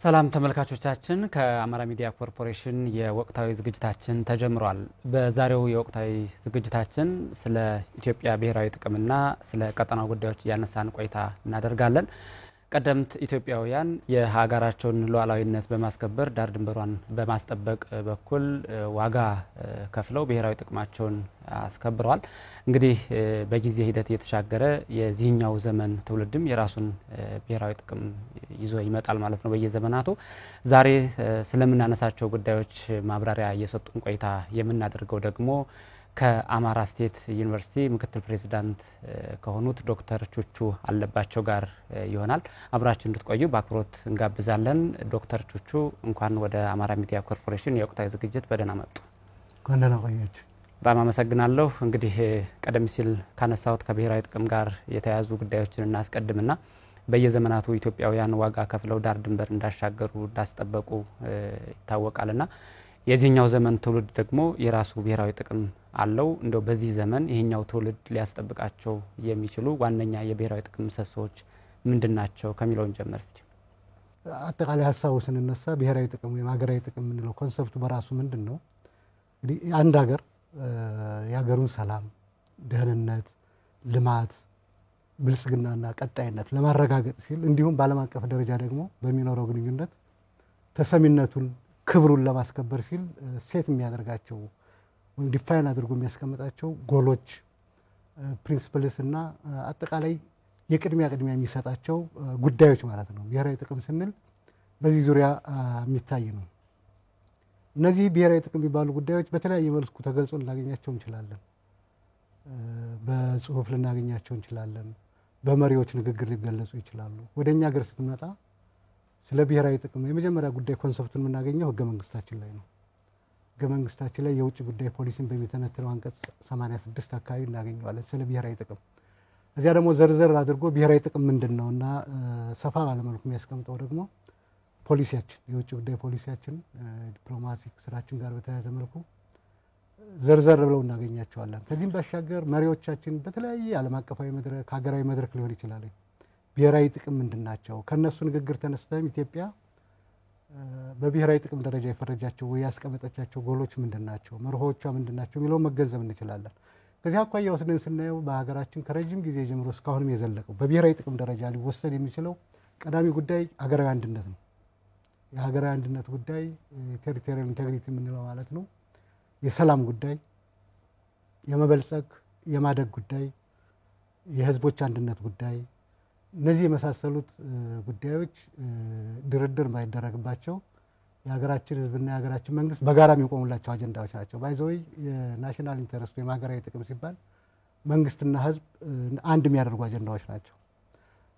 ሰላም ተመልካቾቻችን ከአማራ ሚዲያ ኮርፖሬሽን የወቅታዊ ዝግጅታችን ተጀምሯል። በዛሬው የወቅታዊ ዝግጅታችን ስለ ኢትዮጵያ ብሔራዊ ጥቅምና ስለ ቀጠናው ጉዳዮች ያነሳን ቆይታ እናደርጋለን። ቀደምት ኢትዮጵያውያን የሀገራቸውን ሉዓላዊነት በማስከበር ዳር ድንበሯን በማስጠበቅ በኩል ዋጋ ከፍለው ብሔራዊ ጥቅማቸውን አስከብረዋል። እንግዲህ በጊዜ ሂደት የተሻገረ የዚህኛው ዘመን ትውልድም የራሱን ብሔራዊ ጥቅም ይዞ ይመጣል ማለት ነው። በየዘመናቱ ዛሬ ስለምናነሳቸው ጉዳዮች ማብራሪያ እየሰጡን ቆይታ የምናደርገው ደግሞ ከአማራ ስቴት ዩኒቨርሲቲ ምክትል ፕሬዝዳንት ከሆኑት ዶክተር ቹቹ አለባቸው ጋር ይሆናል። አብራችሁ እንድትቆዩ በአክብሮት እንጋብዛለን። ዶክተር ቹቹ እንኳን ወደ አማራ ሚዲያ ኮርፖሬሽን የወቅታዊ ዝግጅት በደህና መጡ። ኮንደና ቆያችሁ። በጣም አመሰግናለሁ። እንግዲህ ቀደም ሲል ካነሳሁት ከብሔራዊ ጥቅም ጋር የተያያዙ ጉዳዮችን እናስቀድምና በየዘመናቱ ኢትዮጵያውያን ዋጋ ከፍለው ዳር ድንበር እንዳሻገሩ እንዳስጠበቁ ይታወቃልና የዚህኛው ዘመን ትውልድ ደግሞ የራሱ ብሔራዊ ጥቅም አለው። እንደው በዚህ ዘመን ይሄኛው ትውልድ ሊያስጠብቃቸው የሚችሉ ዋነኛ የብሔራዊ ጥቅም ምሰሶዎች ምንድናቸው ከሚለው እንጀምር እስቲ። አጠቃላይ ሐሳቡ ስንነሳ ብሔራዊ ጥቅም ወይ ሀገራዊ ጥቅም የምንለው ኮንሰፕቱ በራሱ ምንድነው? እንግዲህ አንድ ሀገር የሀገሩን ሰላም፣ ደህንነት፣ ልማት፣ ብልጽግናና ቀጣይነት ለማረጋገጥ ሲል እንዲሁም በዓለም አቀፍ ደረጃ ደግሞ በሚኖረው ግንኙነት ተሰሚነቱን ክብሩን ለማስከበር ሲል ሴት የሚያደርጋቸው ወይም ዲፋይን አድርጎ የሚያስቀምጣቸው ጎሎች፣ ፕሪንሲፕልስ እና አጠቃላይ የቅድሚያ የሚሰጣቸው ጉዳዮች ማለት ነው። ብሔራዊ ጥቅም ስንል በዚህ ዙሪያ የሚታይ ነው። እነዚህ ብሔራዊ ጥቅም የሚባሉ ጉዳዮች በተለያየ መልኩ ተገልጾ ልናገኛቸው እንችላለን። በጽሁፍ ልናገኛቸው እንችላለን። በመሪዎች ንግግር ሊገለጹ ይችላሉ። ወደኛ ሀገር ስትመጣ ስለ ብሔራዊ ጥቅም የመጀመሪያ ጉዳይ ኮንሰፕቱን የምናገኘው ህገ መንግስታችን ላይ ነው። ህገ መንግስታችን ላይ የውጭ ጉዳይ ፖሊሲን በሚተነትነው አንቀጽ 86 አካባቢ እናገኘዋለን ስለ ብሔራዊ ጥቅም። እዚያ ደግሞ ዘርዘር አድርጎ ብሔራዊ ጥቅም ምንድነውና ሰፋ ባለ መልኩ የሚያስቀምጠው ደግሞ ፖሊሲያችን የውጭ ጉዳይ ፖሊሲያችን ዲፕሎማቲክ ስራችን ጋር በተያያዘ መልኩ ዘርዘር ብለው እናገኛቸዋለን። ከዚህም ባሻገር መሪዎቻችን በተለያየ ዓለም አቀፋዊ መድረክ ሀገራዊ መድረክ ሊሆን ይችላል ብሔራዊ ጥቅም ምንድናቸው ከነሱ ንግግር ተነስተን ኢትዮጵያ በብሔራዊ ጥቅም ደረጃ የፈረጃቸው ወይ ያስቀመጠቻቸው ጎሎች ምንድናቸው መርሆቿ ምንድናቸው የሚለው መገንዘብ እንችላለን። ከዚህ አኳያ ወስደን ስናየው በሀገራችን ከረጅም ጊዜ ጀምሮ እስካሁንም የዘለቀው በብሔራዊ ጥቅም ደረጃ ሊወሰድ የሚችለው ቀዳሚ ጉዳይ ሀገራዊ አንድነት ነው። የሀገራዊ አንድነት ጉዳይ ቴሪቶሪያል ኢንቴግሪቲ የምንለው ማለት ነው። የሰላም ጉዳይ፣ የመበልጸግ የማደግ ጉዳይ፣ የህዝቦች አንድነት ጉዳይ፣ እነዚህ የመሳሰሉት ጉዳዮች ድርድር ማይደረግባቸው የሀገራችን ህዝብና የሀገራችን መንግስት በጋራ የሚቆሙላቸው አጀንዳዎች ናቸው። ባይዘይ የናሽናል ኢንተረስት ወይም ሀገራዊ ጥቅም ሲባል መንግስትና ህዝብ አንድ የሚያደርጉ አጀንዳዎች ናቸው።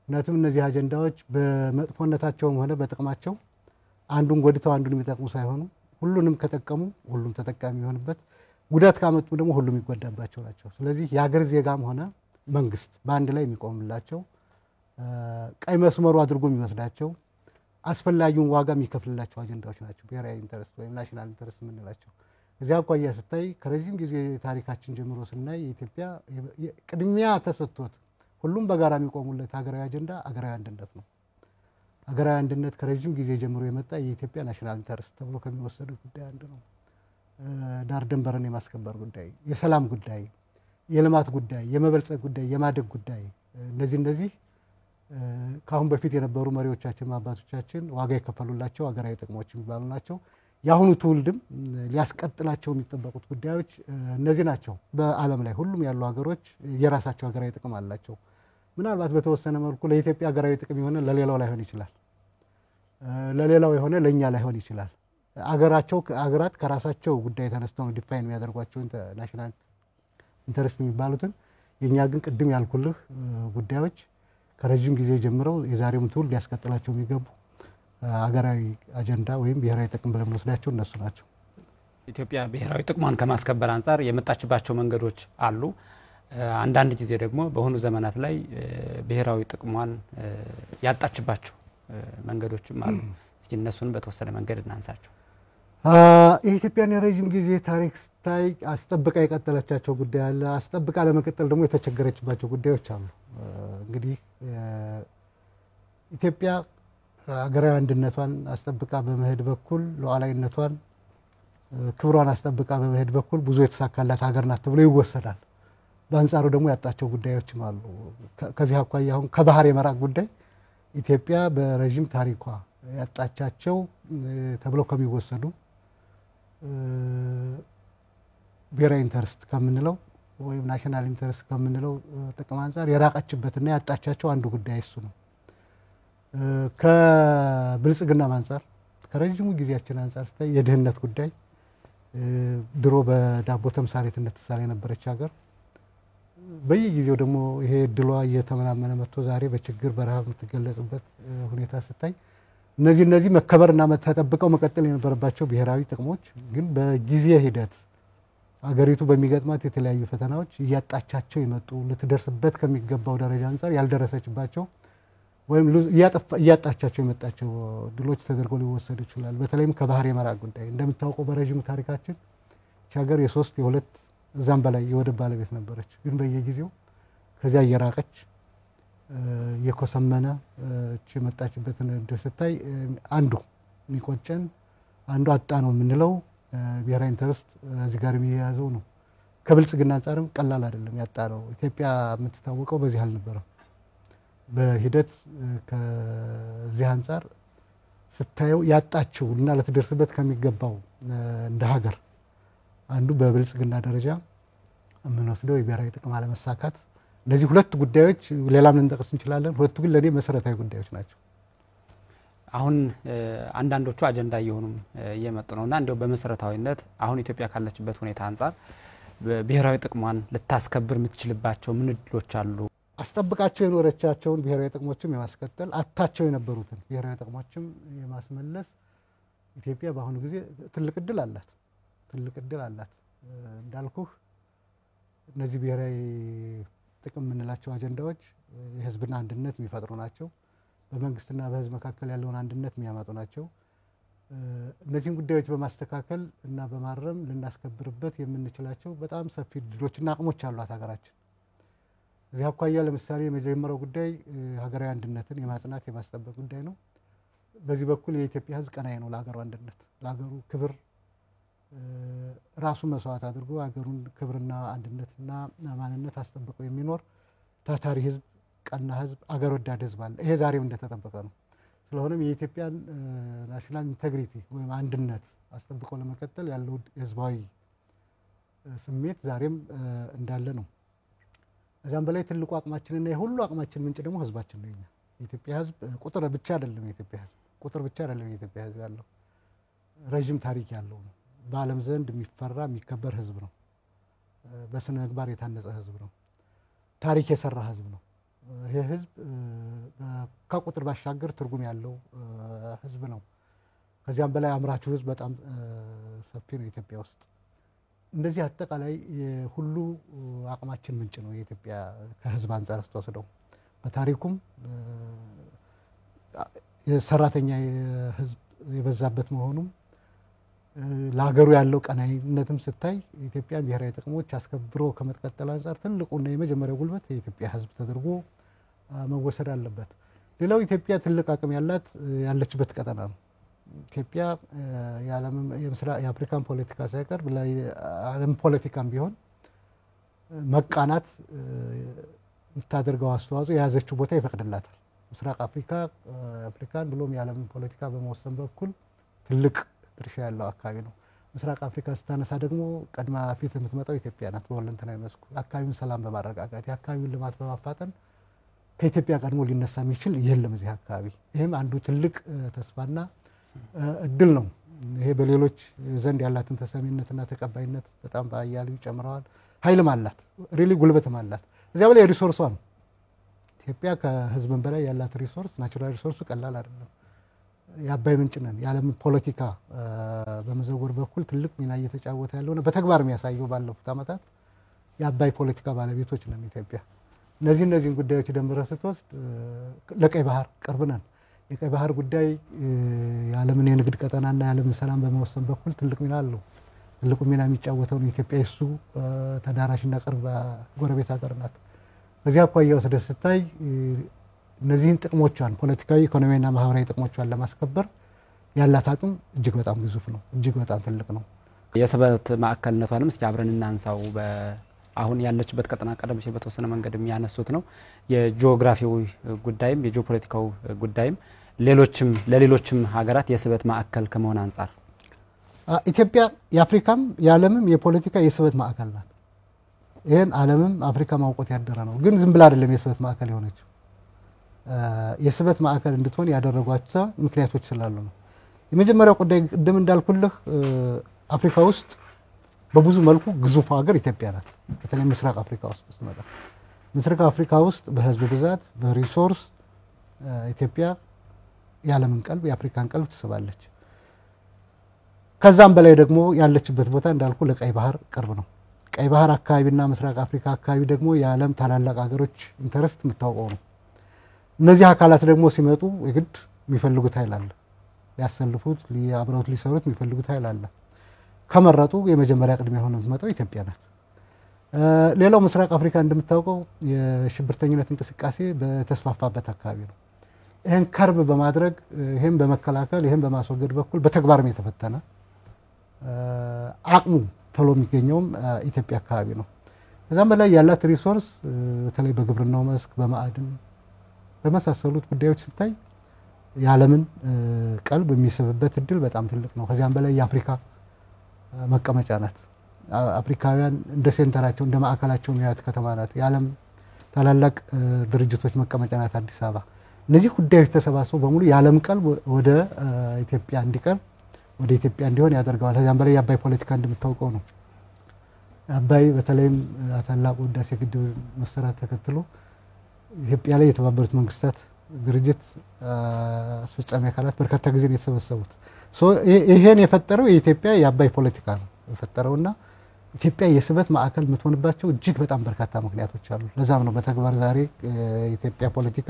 ምክንያቱም እነዚህ አጀንዳዎች በመጥፎነታቸውም ሆነ በጥቅማቸው አንዱን ጎድተው አንዱን የሚጠቅሙ ሳይሆኑ ሁሉንም ከጠቀሙ ሁሉም ተጠቃሚ የሚሆንበት፣ ጉዳት ካመጡ ደግሞ ሁሉም የሚጎዳባቸው ናቸው። ስለዚህ የሀገር ዜጋም ሆነ መንግስት በአንድ ላይ የሚቆምላቸው ቀይ መስመሩ አድርጎ የሚወስዳቸው አስፈላጊውን ዋጋ የሚከፍልላቸው አጀንዳዎች ናቸው ብሔራዊ ኢንተረስት ወይም ናሽናል ኢንተረስት የምንላቸው። እዚያ አኳያ ስታይ ከረጅም ጊዜ ታሪካችን ጀምሮ ስናይ የኢትዮጵያ ቅድሚያ ተሰጥቶት ሁሉም በጋራ የሚቆሙለት ሀገራዊ አጀንዳ ሀገራዊ አንድነት ነው። ሀገራዊ አንድነት ከረጅም ጊዜ ጀምሮ የመጣ የኢትዮጵያ ናሽናል ኢንተረስት ተብሎ ከሚወሰዱ ጉዳይ አንዱ ነው። ዳር ድንበርን የማስከበር ጉዳይ፣ የሰላም ጉዳይ፣ የልማት ጉዳይ፣ የመበልጸግ ጉዳይ፣ የማደግ ጉዳይ እነዚህ ካሁን በፊት የነበሩ መሪዎቻችን አባቶቻችን ዋጋ የከፈሉላቸው ሀገራዊ ጥቅሞች የሚባሉ ናቸው። የአሁኑ ትውልድም ሊያስቀጥላቸው የሚጠበቁት ጉዳዮች እነዚህ ናቸው። በዓለም ላይ ሁሉም ያሉ ሀገሮች የራሳቸው ሀገራዊ ጥቅም አላቸው። ምናልባት በተወሰነ መልኩ ለኢትዮጵያ ሀገራዊ ጥቅም የሆነ ለሌላው ላይሆን ይችላል፣ ለሌላው የሆነ ለኛ ላይሆን ይችላል። አገራት ከራሳቸው ጉዳይ ተነስተው ነው ዲፋይን የሚያደርጓቸው ናሽናል ኢንተረስት የሚባሉትን። የኛ ግን ቅድም ያልኩልህ ጉዳዮች ከረጅም ጊዜ ጀምረው የዛሬውን ትውልድ ሊያስቀጥላቸው የሚገቡ ሀገራዊ አጀንዳ ወይም ብሔራዊ ጥቅም ብለን ወስዳቸው እነሱ ናቸው። ኢትዮጵያ ብሔራዊ ጥቅሟን ከማስከበር አንፃር የመጣችባቸው መንገዶች አሉ። አንዳንድ ጊዜ ደግሞ በሆኑ ዘመናት ላይ ብሔራዊ ጥቅሟን ያጣችባቸው መንገዶችም አሉ። እስኪ እነሱን በተወሰነ መንገድ እናንሳቸው። የኢትዮጵያን የረጅም ጊዜ ታሪክ ስታይ አስጠብቃ የቀጠለቻቸው ጉዳይ አለ። አስጠብቃ ለመቀጠል ደግሞ የተቸገረችባቸው ጉዳዮች አሉ። እንግዲህ ኢትዮጵያ ሀገራዊ አንድነቷን አስጠብቃ በመሄድ በኩል ሉዓላዊነቷን ክብሯን አስጠብቃ በመሄድ በኩል ብዙ የተሳካላት ሀገር ናት ተብሎ ይወሰዳል። በአንጻሩ ደግሞ ያጣቸው ጉዳዮችም አሉ። ከዚህ አኳያ አሁን ከባህር የመራቅ ጉዳይ ኢትዮጵያ በረዥም ታሪኳ ያጣቻቸው ተብለው ከሚወሰዱ ብሔራዊ ኢንተረስት ከምንለው ወይም ናሽናል ኢንተረስት ከምንለው ጥቅም አንጻር የራቀችበትና ያጣቻቸው አንዱ ጉዳይ እሱ ነው። ከብልጽግና አንጻር ከረዥሙ ጊዜያችን አንጻር ስታይ የድህነት ጉዳይ ድሮ በዳቦ ተምሳሌትነት ተሳለ የነበረች ሀገር በየጊዜው ደግሞ ይሄ እድሏ እየተመናመነ መጥቶ ዛሬ በችግር በረሃብ የምትገለጽበት ሁኔታ ስታይ እነዚህ መከበርና ተጠብቀው መቀጠል የነበረባቸው ብሔራዊ ጥቅሞች ግን በጊዜ ሂደት አገሪቱ በሚገጥማት የተለያዩ ፈተናዎች እያጣቻቸው የመጡ ልትደርስበት ከሚገባው ደረጃ አንጻር ያልደረሰችባቸው ወይም እያጣቻቸው የመጣቸው ድሎች ተደርገው ሊወሰዱ ይችላል። በተለይም ከባህር የመራቅ ጉዳይ እንደምታውቀው በረዥሙ ታሪካችን ሀገር የሶስት የሁለት እዛም በላይ የወደብ ባለቤት ነበረች። ግን በየጊዜው ከዚያ እየራቀች የኮሰመነ የመጣችበትን እድል ስታይ አንዱ የሚቆጨን አንዱ አጣ ነው የምንለው ብሔራዊ ኢንተረስት እዚህ ጋር የሚያያዘው ነው። ከብልጽግና አንጻርም ቀላል አይደለም ያጣ ነው። ኢትዮጵያ የምትታወቀው በዚህ አልነበረም። በሂደት ከዚህ አንጻር ስታየው ያጣችው እና ለተደርስበት ከሚገባው እንደ ሀገር አንዱ በብልጽግና ደረጃ የምንወስደው የብሔራዊ ጥቅም አለመሳካት። እነዚህ ሁለት ጉዳዮች ሌላም ልንጠቅስ እንችላለን። ሁለቱ ግን ለኔ መሰረታዊ ጉዳዮች ናቸው። አሁን አንዳንዶቹ አጀንዳ እየሆኑም እየመጡ ነውና እንደው በመሰረታዊነት አሁን ኢትዮጵያ ካለችበት ሁኔታ አንጻር ብሔራዊ ጥቅሟን ልታስከብር የምትችልባቸው ምን እድሎች አሉ? አስጠብቃቸው የኖረቻቸውን ብሔራዊ ጥቅሞችም የማስቀጠል አታቸው የነበሩትን ብሔራዊ ጥቅሞችም የማስመለስ ኢትዮጵያ በአሁኑ ጊዜ ትልቅ እድል አላት። እንዳልኩህ እነዚህ ብሔራዊ ጥቅም የምንላቸው አጀንዳዎች የህዝብና አንድነት የሚፈጥሩ ናቸው። በመንግስትና በህዝብ መካከል ያለውን አንድነት የሚያመጡ ናቸው። እነዚህን ጉዳዮች በማስተካከል እና በማረም ልናስከብርበት የምንችላቸው በጣም ሰፊ እድሎችና አቅሞች አሏት ሀገራችን። እዚህ አኳያ ለምሳሌ የመጀመሪያው ጉዳይ ሀገራዊ አንድነትን የማጽናት የማስጠበቅ ጉዳይ ነው። በዚህ በኩል የኢትዮጵያ ህዝብ ቀናይ ነው ለሀገሩ አንድነት፣ ለሀገሩ ክብር ራሱን መስዋዕት አድርጎ ሀገሩን ክብርና አንድነትና ማንነት አስጠብቆ የሚኖር ታታሪ ህዝብ፣ ቀና ህዝብ፣ አገር ወዳድ ህዝብ አለ። ይሄ ዛሬም እንደተጠበቀ ነው። ስለሆነም የኢትዮጵያን ናሽናል ኢንቴግሪቲ ወይም አንድነት አስጠብቆ ለመቀጠል ያለው ህዝባዊ ስሜት ዛሬም እንዳለ ነው። እዛም በላይ ትልቁ አቅማችንና የሁሉ አቅማችን ምንጭ ደግሞ ህዝባችን ነው። የኢትዮጵያ ህዝብ ቁጥር ብቻ አይደለም። የኢትዮጵያ ህዝብ ያለው ረጅም ታሪክ ያለው ነው። በዓለም ዘንድ የሚፈራ የሚከበር ህዝብ ነው። በስነ ምግባር የታነጸ ህዝብ ነው። ታሪክ የሰራ ህዝብ ነው። ይሄ ህዝብ ከቁጥር ባሻገር ትርጉም ያለው ህዝብ ነው። ከዚያም በላይ አምራቹ ህዝብ በጣም ሰፊ ነው ኢትዮጵያ ውስጥ። እንደዚህ አጠቃላይ ሁሉ አቅማችን ምንጭ ነው የኢትዮጵያ ከህዝብ አንጻር ስትወስደው። በታሪኩም የሰራተኛ ህዝብ የበዛበት መሆኑም ለሀገሩ ያለው ቀናይነትም ስታይ ኢትዮጵያ ብሔራዊ ጥቅሞች አስከብሮ ከመቀጠል አንጻር ትልቁና የመጀመሪያው ጉልበት የኢትዮጵያ ህዝብ ተደርጎ መወሰድ አለበት። ሌላው ኢትዮጵያ ትልቅ አቅም ያለችበት ቀጠና ነው። ኢትዮጵያ የአፍሪካን ፖለቲካ ሳይቀር ለዓለም ፖለቲካም ቢሆን መቃናት የምታደርገው አስተዋጽኦ የያዘችው ቦታ ይፈቅድላታል። ምስራቅ አፍሪካን ብሎም የዓለም ፖለቲካ በመወሰን በኩል ትልቅ ድርሻ ያለው አካባቢ ነው። ምስራቅ አፍሪካ ስታነሳ ደግሞ ቀድማ ፊት የምትመጣው ኢትዮጵያ ናት። በሁለንተናዊ መስኩ አካባቢውን ሰላም በማረጋጋት የአካባቢውን ልማት በማፋጠን ከኢትዮጵያ ቀድሞ ሊነሳ የሚችል የለም እዚህ አካባቢ። ይህም አንዱ ትልቅ ተስፋና እድል ነው። ይሄ በሌሎች ዘንድ ያላትን ተሰሚነትና ተቀባይነት በጣም በአያሌው ጨምረዋል። ኃይልም አላት፣ ሪሊ ጉልበትም አላት። እዚያ በላይ ሪሶርሷ ነው። ኢትዮጵያ ከህዝብን በላይ ያላት ሪሶርስ ናቹራል ሪሶርሱ ቀላል አይደለም። የአባይ ምንጭ ነን። የዓለም ፖለቲካ በመዘወር በኩል ትልቅ ሚና እየተጫወተ ያለውና በተግባር የሚያሳየው ባለፉት ዓመታት የአባይ ፖለቲካ ባለቤቶች ነን ኢትዮጵያ። እነዚህን ጉዳዮች ደምረህ ስትወስድ ለቀይ ባህር ቅርብ ነን። የቀይ ባህር ጉዳይ የዓለምን የንግድ ቀጠናና የዓለምን ሰላም በመወሰን በኩል ትልቅ ሚና አለው። ትልቁ ሚና የሚጫወተው ነው ኢትዮጵያ የሱ ተዳራሽና ቅርብ ጎረቤት ሀገር ናት። በዚህ አኳያ ወስደህ ስታይ እነዚህን ጥቅሞቿን ፖለቲካዊ፣ ኢኮኖሚያዊና ማህበራዊ ጥቅሞቿን ለማስከበር ያላት አቅም እጅግ በጣም ግዙፍ ነው፣ እጅግ በጣም ትልቅ ነው። የስበት ማዕከልነቷንም እስኪ አብረን እናንሳው። አሁን ያለችበት ቀጠና ቀደም ሲል በተወሰነ መንገድ የሚያነሱት ነው። የጂኦግራፊው ጉዳይም የጂኦፖለቲካው ጉዳይም ለሌሎችም ሀገራት የስበት ማዕከል ከመሆን አንጻር ኢትዮጵያ የአፍሪካም የዓለምም የፖለቲካ የስበት ማዕከል ናት። ይህን ዓለምም አፍሪካ ማውቆት ያደረ ነው። ግን ዝም ብላ አይደለም የስበት ማዕከል የሆነችው። የስበት ማዕከል እንድትሆን ያደረጓቸው ምክንያቶች ስላሉ ነው። የመጀመሪያው ጉዳይ ቅድም እንዳልኩልህ አፍሪካ ውስጥ በብዙ መልኩ ግዙፍ ሀገር ኢትዮጵያ ናት። በተለይ ምስራቅ አፍሪካ ውስጥ ስትመጣ ምስራቅ አፍሪካ ውስጥ በህዝብ ብዛት በሪሶርስ ኢትዮጵያ የዓለምን ቀልብ የአፍሪካን ቀልብ ትስባለች። ከዛም በላይ ደግሞ ያለችበት ቦታ እንዳልኩ ለቀይ ባህር ቅርብ ነው። ቀይ ባህር አካባቢና ምስራቅ አፍሪካ አካባቢ ደግሞ የዓለም ታላላቅ ሀገሮች ኢንተረስት የምታውቀው ነው። እነዚህ አካላት ደግሞ ሲመጡ የግድ የሚፈልጉት ኃይል አለ፣ ሊያሰልፉት አብረውት ሊሰሩት የሚፈልጉት ኃይል አለ። ከመረጡ የመጀመሪያ ቅድሚያ ሆነ የምትመጣው ኢትዮጵያ ናት። ሌላው ምስራቅ አፍሪካ እንደምታውቀው የሽብርተኝነት እንቅስቃሴ በተስፋፋበት አካባቢ ነው። ይህን ከርብ በማድረግ ይህን በመከላከል ይህን በማስወገድ በኩል በተግባርም የተፈተነ አቅሙ ተሎ የሚገኘውም ኢትዮጵያ አካባቢ ነው። ከዛም በላይ ያላት ሪሶርስ በተለይ በግብርናው መስክ በማዕድን በመሳሰሉት ጉዳዮች ሲታይ የዓለምን ቀልብ የሚስብበት እድል በጣም ትልቅ ነው። ከዚያም በላይ የአፍሪካ መቀመጫ ናት። አፍሪካውያን እንደ ሴንተራቸው እንደ ማዕከላቸው የሚያዩት ከተማ ናት። የዓለም ታላላቅ ድርጅቶች መቀመጫ ናት አዲስ አበባ። እነዚህ ጉዳዮች ተሰባስበው በሙሉ የዓለም ቀልብ ወደ ኢትዮጵያ እንዲቀርብ ወደ ኢትዮጵያ እንዲሆን ያደርገዋል። ከዚያም በላይ የአባይ ፖለቲካ እንደምታውቀው ነው። አባይ በተለይም ታላቁ ህዳሴ ግድብ መሰራት ተከትሎ ኢትዮጵያ ላይ የተባበሩት መንግስታት ድርጅት አስፈጻሚ አካላት በርካታ ጊዜ ነው የተሰበሰቡት። ይሄን የፈጠረው የኢትዮጵያ የአባይ ፖለቲካ ነው የፈጠረውና ኢትዮጵያ የስበት ማዕከል የምትሆንባቸው እጅግ በጣም በርካታ ምክንያቶች አሉ። ለዛም ነው በተግባር ዛሬ የኢትዮጵያ ፖለቲካ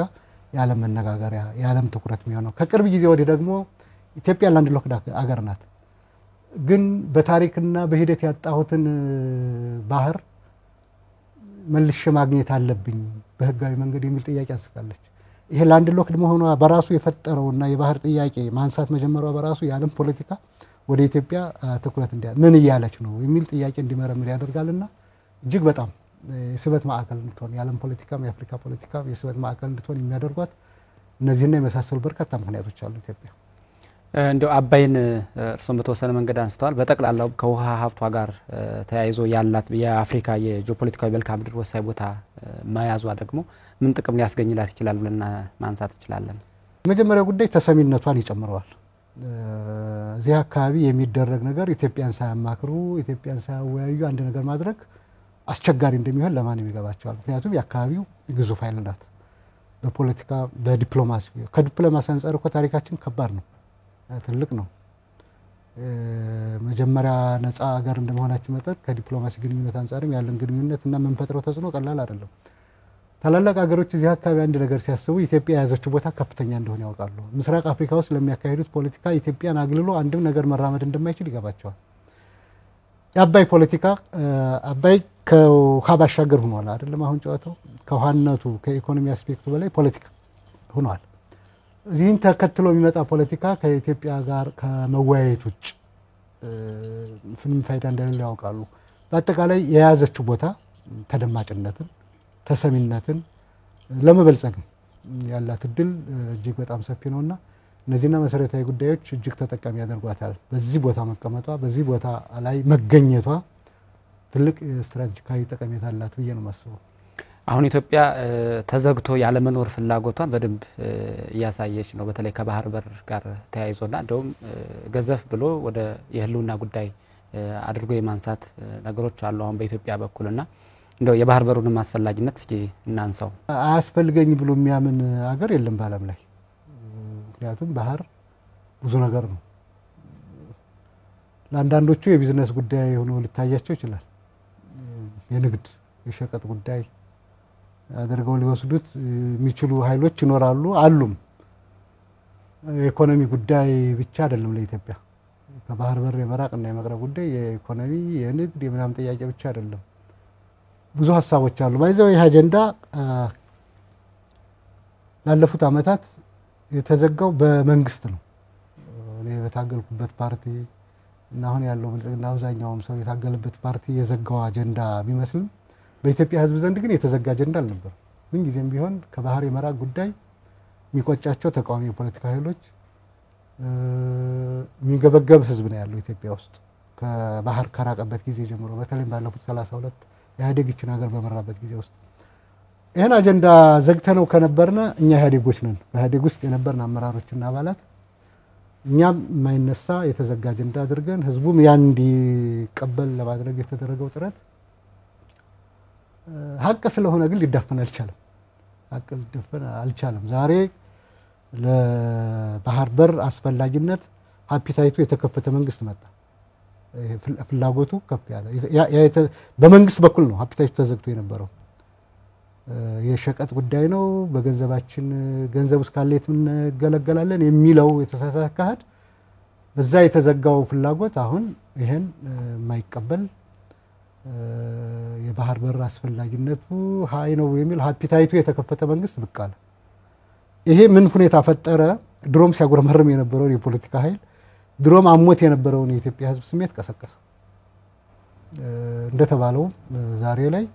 የዓለም መነጋገሪያ የዓለም ትኩረት የሚሆነው። ከቅርብ ጊዜ ወዲህ ደግሞ ኢትዮጵያ ላንድ ሎክድ አገር ናት። ግን በታሪክና በሂደት ያጣሁትን ባህር መልሼ ማግኘት አለብኝ በህጋዊ መንገድ የሚል ጥያቄ አንስታለች። ይሄ ላንድ ሎክድ መሆኗ በራሱ የፈጠረውና የባህር ጥያቄ ማንሳት መጀመሯ በራሱ የዓለም ፖለቲካ ወደ ኢትዮጵያ ትኩረት ምን እያለች ነው የሚል ጥያቄ እንዲመረምር ያደርጋልና እጅግ በጣም የስበት ማዕከል እንድትሆን የዓለም ፖለቲካም የአፍሪካ ፖለቲካም የስበት ማዕከል እንድትሆን የሚያደርጓት እነዚህና የመሳሰሉ በርካታ ምክንያቶች አሉ ኢትዮጵያ። እንደው አባይን እርሶም በተወሰነ መንገድ አንስተዋል። በጠቅላላው ከውሃ ሀብቷ ጋር ተያይዞ ያላት የአፍሪካ የጂኦፖለቲካዊ መልክዓ ምድር ወሳኝ ቦታ መያዟ ደግሞ ምን ጥቅም ሊያስገኝላት ይችላል ብለን ማንሳት እንችላለን? የመጀመሪያው ጉዳይ ተሰሚነቷን ይጨምረዋል። እዚህ አካባቢ የሚደረግ ነገር ኢትዮጵያን ሳያማክሩ ኢትዮጵያን ሳያወያዩ አንድ ነገር ማድረግ አስቸጋሪ እንደሚሆን ለማንም ይገባቸዋል። ምክንያቱም የአካባቢው ግዙፍ ኃይል ናት። በፖለቲካ በዲፕሎማሲ ከዲፕሎማሲ አንጻር እኮ ታሪካችን ከባድ ነው፣ ትልቅ ነው። መጀመሪያ ነፃ ሀገር እንደመሆናችን መጠን ከዲፕሎማሲ ግንኙነት አንጻርም ያለን ግንኙነት እና የምንፈጥረው ተጽዕኖ ቀላል አይደለም። ታላላቅ ሀገሮች እዚህ አካባቢ አንድ ነገር ሲያስቡ ኢትዮጵያ የያዘችው ቦታ ከፍተኛ እንደሆነ ያውቃሉ። ምስራቅ አፍሪካ ውስጥ ለሚያካሂዱት ፖለቲካ ኢትዮጵያን አግልሎ አንድም ነገር መራመድ እንደማይችል ይገባቸዋል። የአባይ ፖለቲካ አባይ ከውሃ ባሻገር ሆኗል አይደለም። አሁን ጨዋታው ከውሃነቱ ከኢኮኖሚ አስፔክቱ በላይ ፖለቲካ ሆኗል። እዚህን ተከትሎ የሚመጣ ፖለቲካ ከኢትዮጵያ ጋር ከመወያየት ውጭ ምንም ፋይዳ እንደሌለው ያውቃሉ። በአጠቃላይ የያዘችው ቦታ ተደማጭነትን ተሰሚነትን ለመበልጸግ ያላት እድል እጅግ በጣም ሰፊ ነውና እነዚህና መሰረታዊ ጉዳዮች እጅግ ተጠቃሚ ያደርጓታል። በዚህ ቦታ መቀመጧ በዚህ ቦታ ላይ መገኘቷ ትልቅ ስትራቴጂካዊ ጠቀሜታ አላት ብዬ ነው የማስበው። አሁን ኢትዮጵያ ተዘግቶ ያለመኖር ፍላጎቷን በደንብ እያሳየች ነው። በተለይ ከባህር በር ጋር ተያይዞና እንደውም ገዘፍ ብሎ ወደ የህልውና ጉዳይ አድርጎ የማንሳት ነገሮች አሉ አሁን በኢትዮጵያ በኩልና እንደው የባህር በሩን ማስፈላጊነት እስኪ እናንሳው። አያስፈልገኝ ብሎ የሚያምን ሀገር የለም በዓለም ላይ። ምክንያቱም ባህር ብዙ ነገር ነው። ለአንዳንዶቹ የቢዝነስ ጉዳይ ሆኖ ሊታያቸው ይችላል። የንግድ የሸቀጥ ጉዳይ አድርገው ሊወስዱት የሚችሉ ኃይሎች ይኖራሉ አሉም። የኢኮኖሚ ጉዳይ ብቻ አይደለም ለኢትዮጵያ። ከባህር በር የመራቅና የመቅረብ ጉዳይ የኢኮኖሚ የንግድ የምናምን ጥያቄ ብቻ አይደለም። ብዙ ሀሳቦች አሉ። ባይዘው ይህ አጀንዳ ላለፉት ዓመታት የተዘጋው በመንግስት ነው። እኔ በታገልኩበት ፓርቲ እና አሁን ያለው ብልጽግና አብዛኛውም ሰው የታገለበት ፓርቲ የዘጋው አጀንዳ ቢመስልም በኢትዮጵያ ሕዝብ ዘንድ ግን የተዘጋ አጀንዳ አልነበር። ምን ጊዜም ቢሆን ከባህር የመራቅ ጉዳይ የሚቆጫቸው ተቃዋሚ የፖለቲካ ኃይሎች የሚገበገብ ሕዝብ ነው ያለው ኢትዮጵያ ውስጥ ከባህር ከራቀበት ጊዜ ጀምሮ በተለይም ባለፉት 32 ኢህአዴግ ይችን ሀገር በመራበት ጊዜ ውስጥ ይህን አጀንዳ ዘግተነው ከነበርነ እኛ ኢህአዴጎች ነን። በኢህአዴግ ውስጥ የነበርን አመራሮችና አባላት እኛም የማይነሳ የተዘጋ አጀንዳ አድርገን ህዝቡም ያን እንዲቀበል ለማድረግ የተደረገው ጥረት ሀቅ ስለሆነ ግን ሊዳፈን አልቻለም። ሀቅ ሊዳፈን አልቻለም። ዛሬ ለባህር በር አስፈላጊነት አፒታይቱ የተከፈተ መንግስት መጣ። ፍላጎቱ ከፍ ያለ በመንግስት በኩል ነው አፒታይቱ ተዘግቶ የነበረው። የሸቀጥ ጉዳይ ነው፣ በገንዘባችን ገንዘብ እስካለ የት እንገለገላለን የሚለው የተሳሳተ አካሄድ በዛ የተዘጋው ፍላጎት አሁን ይሄን የማይቀበል የባህር በር አስፈላጊነቱ ሀይ ነው የሚል አፒታይቱ የተከፈተ መንግስት ብቅ አለ። ይሄ ምን ሁኔታ ፈጠረ? ድሮም ሲያጉረመርም የነበረውን የፖለቲካ ኃይል ድሮም አሞት የነበረውን የኢትዮጵያ ህዝብ ስሜት ቀሰቀሰ። እንደተባለው ዛሬ ላይ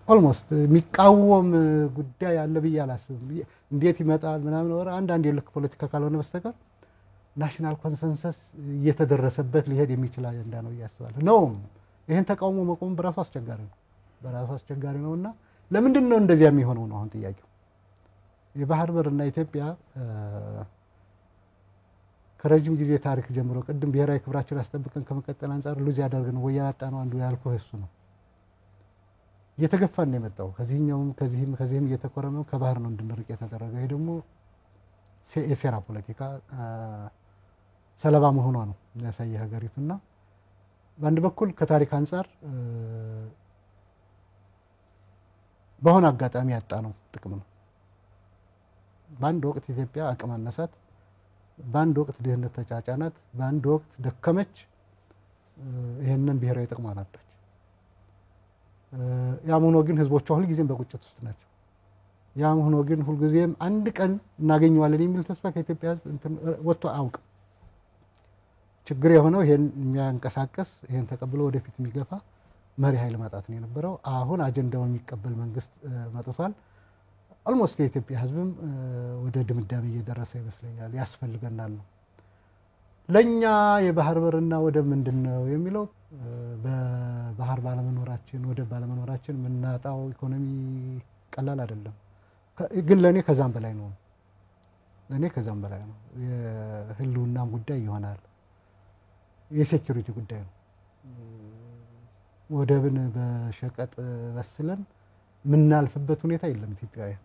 ኦልሞስት የሚቃወም ጉዳይ አለ ብዬ አላስብም። እንዴት ይመጣል ምናምን ወራ አንዳንድ የልክ ፖለቲካ ካልሆነ በስተቀር ናሽናል ኮንሰንሰስ እየተደረሰበት ሊሄድ የሚችል አጀንዳ ነው እያስባለሁ ነው። ይሄን ተቃውሞ መቆም በራሱ አስቸጋሪ ነውና ለምንድን ነው እንደዚያ የሚሆነው ነው አሁን ጥያቄው። የባህር በርና ኢትዮጵያ ከረጅም ጊዜ ታሪክ ጀምሮ ቅድም ብሔራዊ ክብራችን አስጠብቀን ከመቀጠል አንፃር ሉዝ ያደርገን ወይ ያጣ ነው አንዱ ያልኩህ እሱ ነው። እየተገፋን ነው የመጣው ከዚህም እየተኮረመው ከባህር ነው እንድንርቅ የተደረገው። ይሄ ደግሞ የሴራ ፖለቲካ ሰለባ መሆኗ ነው የሚያሳይ ሀገሪቱና በአንድ በኩል ከታሪክ አንፃር በሆነ አጋጣሚ ያጣ ነው ጥቅም ነው። በአንድ ወቅት ኢትዮጵያ አቅም አነሳት፣ በአንድ ወቅት ድህነት ተጫጫናት፣ በአንድ ወቅት ደከመች፣ ይሄንን ብሔራዊ ጥቅሟን አጣች። ያም ሆኖ ግን ህዝቦቿ ሁልጊዜም በቁጭት ውስጥ ናቸው። ያም ሆኖ ግን ሁልጊዜም አንድ ቀን እናገኘዋለን የሚል ተስፋ ከኢትዮጵያ ህዝብ ወጥቶ አያውቅም። ችግር የሆነው ይሄን የሚያንቀሳቀስ ይሄን ተቀብሎ ወደፊት የሚገፋ መሪ ኃይል ማጣት ነው የነበረው። አሁን አጀንዳውን የሚቀበል መንግስት መጥቷል። ኦልሞስት የኢትዮጵያ ህዝብም ወደ ድምዳሜ እየደረሰ ይመስለኛል። ያስፈልገናል ነው ለኛ የባህር በርና ወደብ ምንድነው የሚለው በባህር ባለመኖራችን ወደብ ባለመኖራችን የምናጣው ኢኮኖሚ ቀላል አይደለም። ግን ለኔ ከዛም በላይ ነው። የህልውናም ጉዳይ ይሆናል። የሴኩሪቲ ጉዳይ ነው። ወደብን በሸቀጥ በስለን ምናልፍበት ሁኔታ የለም። ኢትዮጵያውያን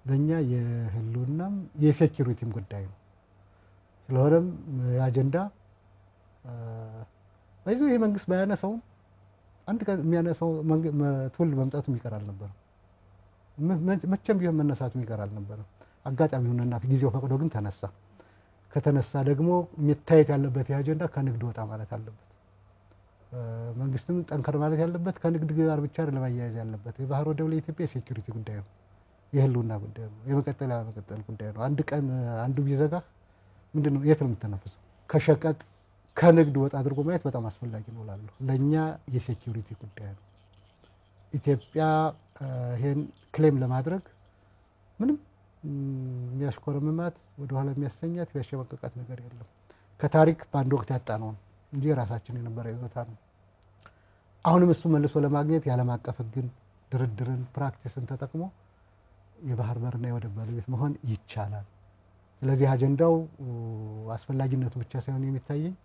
ለኛ የህልውናም የሴኩሪቲም ጉዳይ ነው። ስለሆነም አጀንዳ ባይዞ ይሄ መንግስት ባያነሳው አንድ ቀን የሚያነሳው ትውልድ መምጣቱ ይቀራል ነበር። መቼም ቢሆን መነሳቱ ይቀራል ነበር። አጋጣሚ ሆነና ጊዜው ፈቅዶ ግን ተነሳ። ከተነሳ ደግሞ የሚታየት ያለበት የአጀንዳ ከንግድ ወጣ ማለት አለበት። መንግስትም ጠንከር ማለት ያለበት ከንግድ ጋር ብቻ አይደለም ማያያዝ ያለበት። የባህር ወደብ ለኢትዮጵያ የሴኩሪቲ ጉዳይ ነው፣ የህልውና ጉዳይ ነው፣ የመቀጠል ጉዳይ ነው። አንድ ቀን አንዱ ቢዘጋህ ምንድነው የት ነው የምትተነፍሰው? ከሸቀጥ ከንግድ ወጣ አድርጎ ማየት በጣም አስፈላጊ ነው እላለሁ። ለኛ የሴኩሪቲ ጉዳይ ነው። ኢትዮጵያ ይሄን ክሌም ለማድረግ ምንም የሚያሽኮረምማት ወደኋላ የሚያሰኛት ያሸማቀቃት ነገር የለም። ከታሪክ በአንድ ወቅት ያጣነው እንጂ ራሳችን የነበረ ይዞታ ነው። አሁንም እሱ መልሶ ለማግኘት የዓለም አቀፍ ህግን፣ ድርድርን፣ ፕራክቲስን ተጠቅሞ የባህር በርና የወደብ ባለቤት መሆን ይቻላል። ስለዚህ አጀንዳው አስፈላጊነቱ ብቻ ሳይሆን የሚታየኝ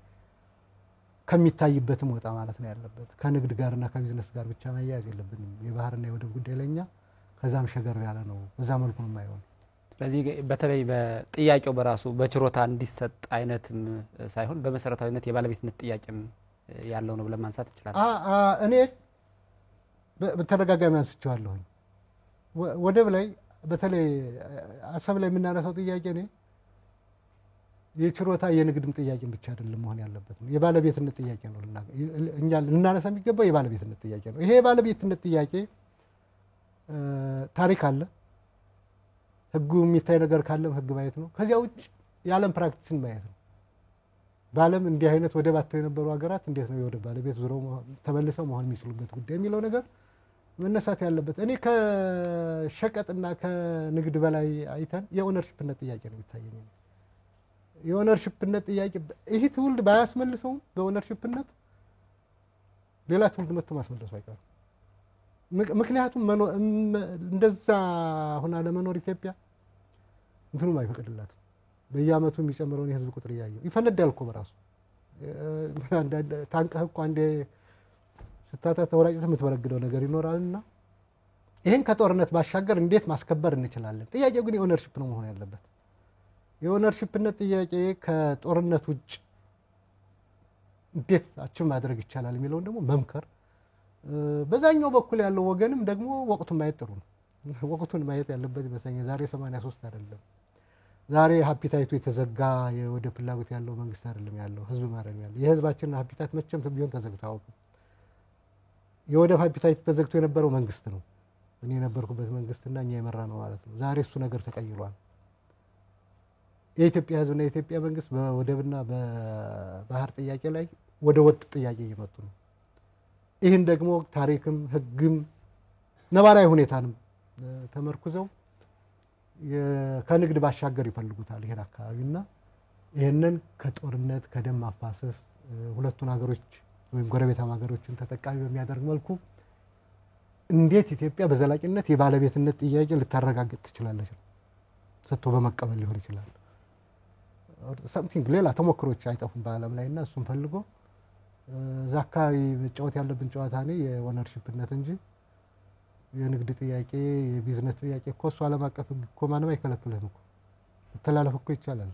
ከሚታይበትም ወጣ ማለት ነው ያለበት። ከንግድ ጋርና ከቢዝነስ ጋር ብቻ ማያያዝ የለብንም። የባህርና የወደብ ጉዳይ ለኛ ከዛም ሸገር ያለ ነው። በዛ መልኩ ነው የማይሆን። ስለዚህ በተለይ በጥያቄው በራሱ በችሮታ እንዲሰጥ አይነትም ሳይሆን በመሰረታዊነት የባለቤትነት ጥያቄም ያለው ነው ብለን ማንሳት ይችላል። እኔ በተደጋጋሚ አንስቼዋለሁ። ወደብ ላይ በተለይ አሰብ ላይ የምናነሳው ጥያቄ ነው የችሮታ የንግድም ጥያቄ ብቻ አይደለም መሆን ያለበት ነው። የባለቤትነት ጥያቄ ነው። እኛ ልናነሳ የሚገባው የባለቤትነት ጥያቄ ነው። ይሄ የባለቤትነት ጥያቄ ታሪክ አለ፣ ህጉ የሚታይ ነገር ካለም ህግ ማየት ነው። ከዚያ ውጭ የዓለም ፕራክቲስን ማየት ነው። በዓለም እንዲህ አይነት ወደብ አጥተው የነበሩ ሀገራት እንዴት ነው የወደብ ባለቤት ዙረው ተመልሰው መሆን የሚችሉበት ጉዳይ የሚለው ነገር መነሳት ያለበት። እኔ ከሸቀጥና ከንግድ በላይ አይተን የኦነርሺፕነት ጥያቄ ነው የሚታየኝ። የኦነርሺፕነት ጥያቄ ይህ ትውልድ ባያስመልሰውም በኦነርሺፕነት ሌላ ትውልድ መጥቶ ማስመለሱ አይቀርም። ምክንያቱም እንደዛ ሆና ለመኖር ኢትዮጵያ እንትኑም አይፈቅድላትም። በየአመቱ የሚጨምረውን የህዝብ ቁጥር እያየው ይፈነዳል እኮ በራሱ ታንቀህ እኮ አንዴ ስታታ ተወራጭተህ የምትበረግደው ነገር ይኖራልና ይህን ከጦርነት ባሻገር እንዴት ማስከበር እንችላለን? ጥያቄው ግን የኦነርሺፕ ነው መሆን ያለበት። የኦነርሺፕነት ጥያቄ ከጦርነት ውጭ እንዴት አችን ማድረግ ይቻላል የሚለውን ደግሞ መምከር፣ በዛኛው በኩል ያለው ወገንም ደግሞ ወቅቱን ማየት ጥሩ ነው። ወቅቱን ማየት ያለበት ይመስለኛል። ዛሬ 83 አይደለም። ዛሬ ሀፒታይቱ የተዘጋ ወደ ፍላጎት ያለው መንግስት አይደለም ያለው ህዝብ ማለት ነው ያለው። የህዝባችን ሀፒታይት መቼም ቢሆን ተዘግቶ አያውቅም። የወደብ ሀፒታይቱ ተዘግቶ የነበረው መንግስት ነው። እኔ የነበርኩበት መንግስትና እኛ የመራ ነው ማለት ነው። ዛሬ እሱ ነገር ተቀይሯል። የኢትዮጵያ ህዝብና የኢትዮጵያ መንግስት በወደብና በባህር ጥያቄ ላይ ወደ ወጥ ጥያቄ እየመጡ ነው። ይህን ደግሞ ታሪክም ህግም ነባራዊ ሁኔታንም ተመርኩዘው ከንግድ ባሻገር ይፈልጉታል ይሄን አካባቢና ይሄንን ከጦርነት ከደም ማፋሰስ ሁለቱን ሀገሮች ወይም ጎረቤታማ ሀገሮችን ተጠቃሚ በሚያደርግ መልኩ እንዴት ኢትዮጵያ በዘላቂነት የባለቤትነት ጥያቄ ልታረጋግጥ ትችላለች? ሰጥቶ በመቀበል ሊሆን ይችላል። something ሌላ ተሞክሮች አይጠፉም በዓለም ላይና እሱን ፈልጎ እዛ አካባቢ መጫወት ያለብን ጨዋታ ነው የኦነርሺፕነት እንጂ የንግድ ጥያቄ የቢዝነስ ጥያቄ እኮ እሱ ዓለም አቀፍ እኮ ማንም አይከለክልህም እኮ ተላልፍ እኮ ይቻላል።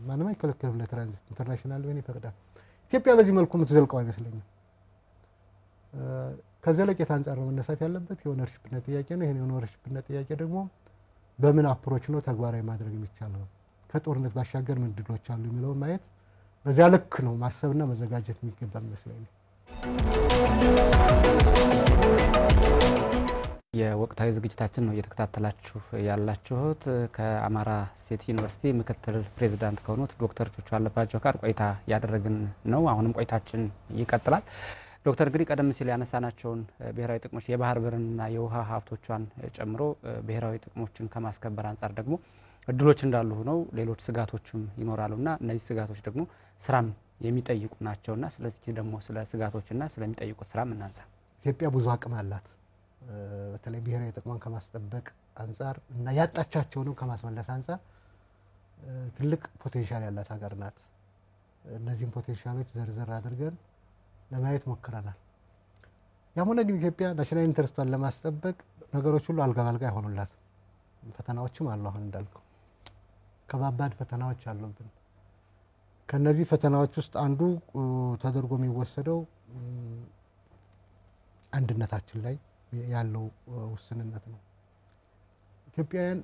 ማንም አይከለክልህም ለትራንዚት ኢንተርናሽናል ሆነ ይፈቅዳል። ኢትዮጵያ በዚህ መልኩ የምትዘልቀው አይመስለኝም። ከዘለቄታ አንፃር ነው መነሳት ያለበት የኦነርሺፕነት ጥያቄ ነው። ይሄን የኦነርሺፕነት ጥያቄ ደግሞ በምን አፕሮች ነው ተግባራዊ ማድረግ የሚቻለው? ከጦርነት ባሻገር ምን ድሎች አሉ የሚለው ማየት በዚያ ልክ ነው ማሰብና መዘጋጀት የሚገባ ይመስለኛል። የወቅታዊ ዝግጅታችን ነው እየተከታተላችሁ ያላችሁት። ከአማራ ስቴት ዩኒቨርሲቲ ምክትል ፕሬዝዳንት ከሆኑት ዶክተር ቹቹ አለባቸው ጋር ቆይታ ያደረግን ነው። አሁንም ቆይታችን ይቀጥላል። ዶክተር እንግዲህ ቀደም ሲል ያነሳናቸውን ብሔራዊ ጥቅሞች የባህር በርና የውሃ ሀብቶቿን ጨምሮ ብሔራዊ ጥቅሞችን ከማስከበር አንጻር ደግሞ እድሎች እንዳሉ ሆነው ሌሎች ስጋቶችም ይኖራሉና እነዚህ ስጋቶች ደግሞ ስራም የሚጠይቁ ናቸውና ስለዚህ ደግሞ ስለ ስጋቶችና ስለሚጠይቁት ስራም እናንሳ። ኢትዮጵያ ብዙ አቅም አላት። በተለይ ብሔራዊ ጥቅሟን ከማስጠበቅ አንጻር እና ያጣቻቸውን ከማስመለስ አንጻር ትልቅ ፖቴንሻል ያላት ሀገር ናት። እነዚህን ፖቴንሻሎች ዘርዘር አድርገን ለማየት ሞክረናል። ያም ሆነ ግን ኢትዮጵያ ናሽናል ኢንተረስቷን ለማስጠበቅ ነገሮች ሁሉ አልጋ ባልጋ አይሆኑላት። ፈተናዎችም አሉ። አሁን እንዳልከው ከባባድ ፈተናዎች አሉብን። ከነዚህ ፈተናዎች ውስጥ አንዱ ተደርጎ የሚወሰደው አንድነታችን ላይ ያለው ውስንነት ነው። ኢትዮጵያውያን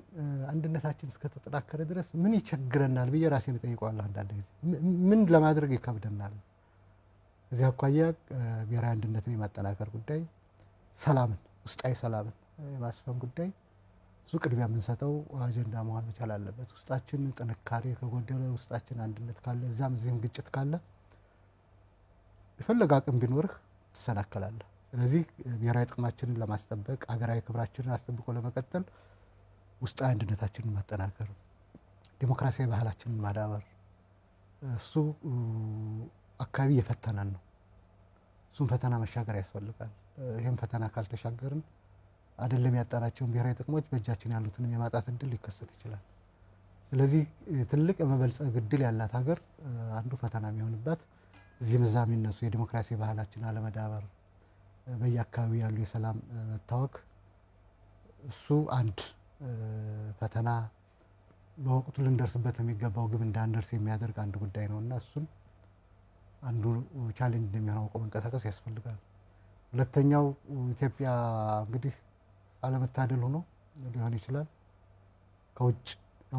አንድነታችን እስከተጠናከረ ድረስ ምን ይቸግረናል ብዬ ራሴን እጠይቀዋለሁ። አንዳንድ ጊዜ ምን ለማድረግ ይከብደናል? እዚህ አኳያ ብሔራዊ አንድነትን የማጠናከር ጉዳይ፣ ሰላምን ውስጣዊ ሰላምን የማስፈን ጉዳይ እሱ ቅድሚያ የምንሰጠው አጀንዳ መሆን መቻል አለበት። ውስጣችን ጥንካሬ ከጎደለ ውስጣችን አንድነት ካለ እዛም እዚህም ግጭት ካለ የፈለገ አቅም ቢኖርህ ትሰናከላለህ። ስለዚህ ብሔራዊ ጥቅማችንን ለማስጠበቅ አገራዊ ክብራችንን አስጠብቆ ለመቀጠል ውስጣዊ አንድነታችንን ማጠናከር፣ ዲሞክራሲያዊ ባህላችንን ማዳበር እሱ አካባቢ የፈተናን ነው። እሱም ፈተና መሻገር ያስፈልጋል። ይህም ፈተና ካልተሻገርን አይደለም ያጣናቸውን ብሔራዊ ጥቅሞች በእጃችን ያሉትንም የማጣት እድል ሊከሰት ይችላል። ስለዚህ ትልቅ የመበልጸግ እድል ያላት ሀገር አንዱ ፈተና የሚሆንባት እዚህ መዛም የሚነሱ የዲሞክራሲ ባህላችን አለመዳበር፣ በየአካባቢው ያሉ የሰላም መታወክ እሱ አንድ ፈተና በወቅቱ ልንደርስበት የሚገባው ግብ እንዳንደርስ የሚያደርግ አንድ ጉዳይ ነውና እሱን አንዱ ቻሌንጅ እንደሚሆነው አውቆ መንቀሳቀስ ያስፈልጋል። ሁለተኛው ኢትዮጵያ እንግዲህ አለመታደል ሆኖ ሊሆን ይችላል ከውጭ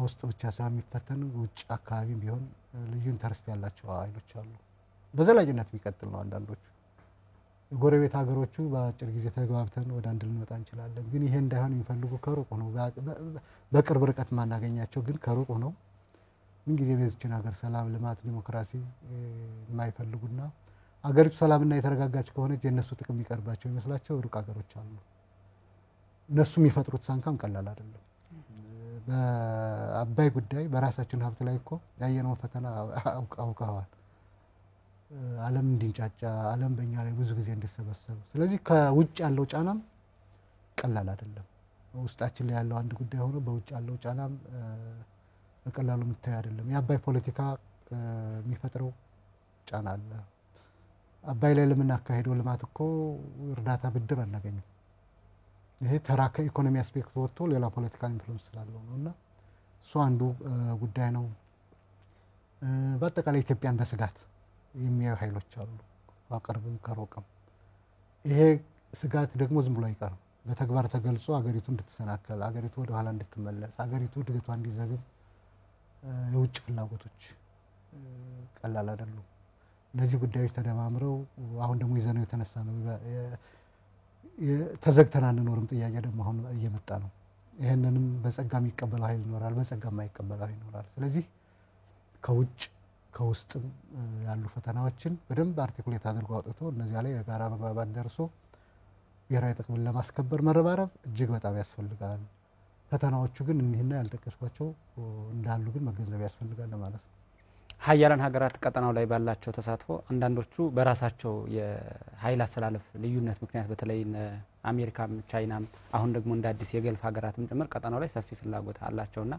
ውስጥ ብቻ ሳይሆን የሚፈተን ውጭ አካባቢ ቢሆን ልዩ ኢንተረስት ያላቸው ኃይሎች አሉ። በዘላቂነት የሚቀጥል ነው አንዳንዶቹ የጎረቤት ሀገሮቹ በአጭር ጊዜ ተግባብተን ወደ አንድ ልንመጣ እንችላለን። ግን ይሄ እንዳይሆን የሚፈልጉ ከሩቅ ነው፣ በቅርብ ርቀት ማናገኛቸው ግን ከሩቅ ነው ምንጊዜ በዚችን ሀገር ሰላም፣ ልማት፣ ዲሞክራሲ የማይፈልጉና አገሪቱ ሰላምና የተረጋጋች ከሆነች የእነሱ ጥቅም የሚቀርባቸው ይመስላቸው ሩቅ ሀገሮች አሉ። እነሱ የሚፈጥሩት ሳንካም ቀላል አይደለም። በአባይ ጉዳይ በራሳችን ሀብት ላይ እኮ ያየነውን ፈተና አውቀዋል። ዓለም እንዲንጫጫ፣ ዓለም በእኛ ላይ ብዙ ጊዜ እንዲሰበሰብ። ስለዚህ ከውጭ ያለው ጫናም ቀላል አይደለም። ውስጣችን ላይ ያለው አንድ ጉዳይ ሆኖ በውጭ ያለው ጫናም በቀላሉ የምታይ አይደለም። የአባይ ፖለቲካ የሚፈጥረው ጫና አለ። አባይ ላይ ለምናካሄደው ልማት እኮ እርዳታ ብድር አናገኝም። ይሄ ተራ ከኢኮኖሚ አስፔክት ወጥቶ ሌላ ፖለቲካል ኢንፍሉዌንስ ስላለው ነው እና እሱ አንዱ ጉዳይ ነው። በአጠቃላይ ኢትዮጵያን በስጋት የሚያዩ ኃይሎች አሉ፣ ከቅርብም ከሩቅም። ይሄ ስጋት ደግሞ ዝም ብሎ አይቀርም። በተግባር ተገልጾ አገሪቱ እንድትሰናከል፣ አገሪቱ ወደ ኋላ እንድትመለስ፣ አገሪቱ እድገቷ እንዲዘግብ የውጭ ፍላጎቶች ቀላል አይደሉም። እነዚህ ጉዳዮች ተደማምረው አሁን ደግሞ ይዘነው የተነሳ ነው ተዘግተን አንኖርም ጥያቄ ደግሞ አሁን እየመጣ ነው። ይህንንም በጸጋ የሚቀበለው ኃይል ይኖራል፣ በጸጋ የማይቀበለው ኃይል ይኖራል። ስለዚህ ከውጭ ከውስጥም ያሉ ፈተናዎችን በደንብ አርቲኩሌት አድርጎ አውጥቶ እነዚያ ላይ የጋራ መግባባት ደርሶ ብሔራዊ ጥቅምን ለማስከበር መረባረብ እጅግ በጣም ያስፈልጋል። ፈተናዎቹ ግን እኒህና ያልጠቀስኳቸው እንዳሉ ግን መገንዘብ ያስፈልጋል ማለት ነው። ሀያላን ሀገራት ቀጠናው ላይ ባላቸው ተሳትፎ አንዳንዶቹ በራሳቸው የኃይል አሰላለፍ ልዩነት ምክንያት በተለይ አሜሪካም ቻይናም አሁን ደግሞ እንደ አዲስ የገልፍ ሀገራትም ጭምር ቀጠናው ላይ ሰፊ ፍላጎት አላቸውና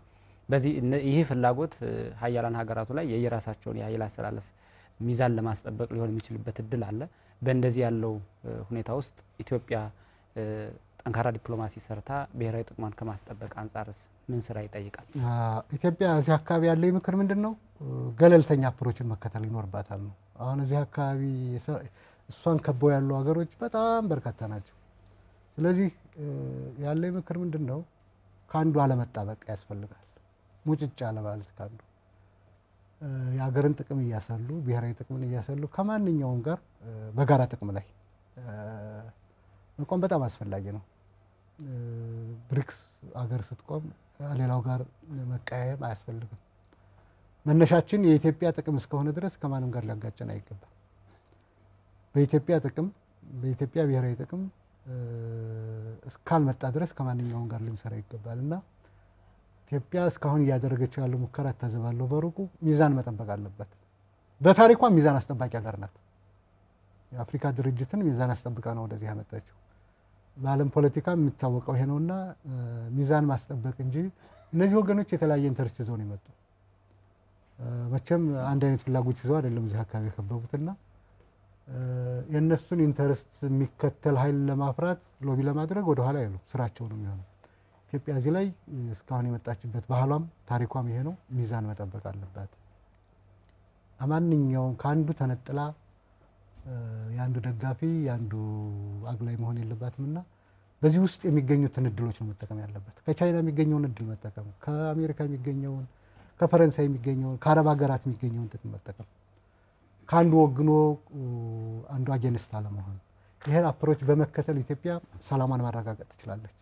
በዚህ ይህ ፍላጎት ሀያላን ሀገራቱ ላይ የየራሳቸውን የኃይል አሰላለፍ ሚዛን ለማስጠበቅ ሊሆን የሚችልበት እድል አለ። በእንደዚህ ያለው ሁኔታ ውስጥ ኢትዮጵያ ጠንካራ ዲፕሎማሲ ሰርታ ብሔራዊ ጥቅሟን ከማስጠበቅ አንጻርስ ምን ስራ ይጠይቃል? ኢትዮጵያ እዚህ አካባቢ ያለው ምክር ምንድነው? ገለልተኛ አፕሮችን መከተል ይኖርባታል ነው። አሁን እዚህ አካባቢ እሷን ከበው ያሉ ሀገሮች በጣም በርካታ ናቸው። ስለዚህ ያለው ምክር ምንድነው? ካንዱ አለመጣበቅ ያስፈልጋል። ሙጭጭ አለማለት ካንዱ የሀገርን ጥቅም እያሰሉ ብሔራዊ ጥቅምን እያሰሉ ከማንኛውም ጋር በጋራ ጥቅም ላይ መቆም በጣም አስፈላጊ ነው። ብሪክስ አገር ስትቆም ሌላው ጋር መቀያየም አያስፈልግም። መነሻችን የኢትዮጵያ ጥቅም እስከሆነ ድረስ ከማንም ጋር ሊያጋጨን አይገባም። በኢትዮጵያ ጥቅም በኢትዮጵያ ብሔራዊ ጥቅም እስካልመጣ ድረስ ከማንኛውም ጋር ልንሰራ ይገባል እና ኢትዮጵያ እስካሁን እያደረገችው ያለው ሙከራ ታዘባለሁ በሩቁ ሚዛን መጠበቅ አለበት። በታሪኳ ሚዛን አስጠባቂ ሀገር ናት። የአፍሪካ ድርጅትን ሚዛን አስጠብቃ ነው ወደዚህ ያመጣችው። በዓለም ፖለቲካ የሚታወቀው ይሄ ነውና ሚዛን ማስጠበቅ እንጂ እነዚህ ወገኖች የተለያየ ኢንተረስት ይዘው ነው የመጡ። መቼም አንድ አይነት ፍላጎት ይዘው አይደለም እዚህ አካባቢ የከበቡትና የእነሱን ኢንተረስት የሚከተል ኃይል ለማፍራት ሎቢ ለማድረግ ወደ ኋላ አይሉ ስራቸው ነው የሚሆነው። ኢትዮጵያ እዚህ ላይ እስካሁን የመጣችበት ባህሏም ታሪኳም ይሄ ነው። ሚዛን መጠበቅ አለባት። ማንኛውም ከአንዱ ተነጥላ የአንዱ ደጋፊ የአንዱ አግላይ መሆን የለባትምና በዚህ ውስጥ የሚገኙትን እድሎች ነው መጠቀም ያለበት። ከቻይና የሚገኘውን እድል መጠቀም፣ ከአሜሪካ የሚገኘውን፣ ከፈረንሳይ የሚገኘውን፣ ከአረብ ሀገራት የሚገኘውን ጥቅም መጠቀም፣ ከአንዱ ወግኖ አንዱ አጀንስት አለመሆን። ይሄን አፕሮች በመከተል ኢትዮጵያ ሰላሟን ማረጋገጥ ትችላለች፣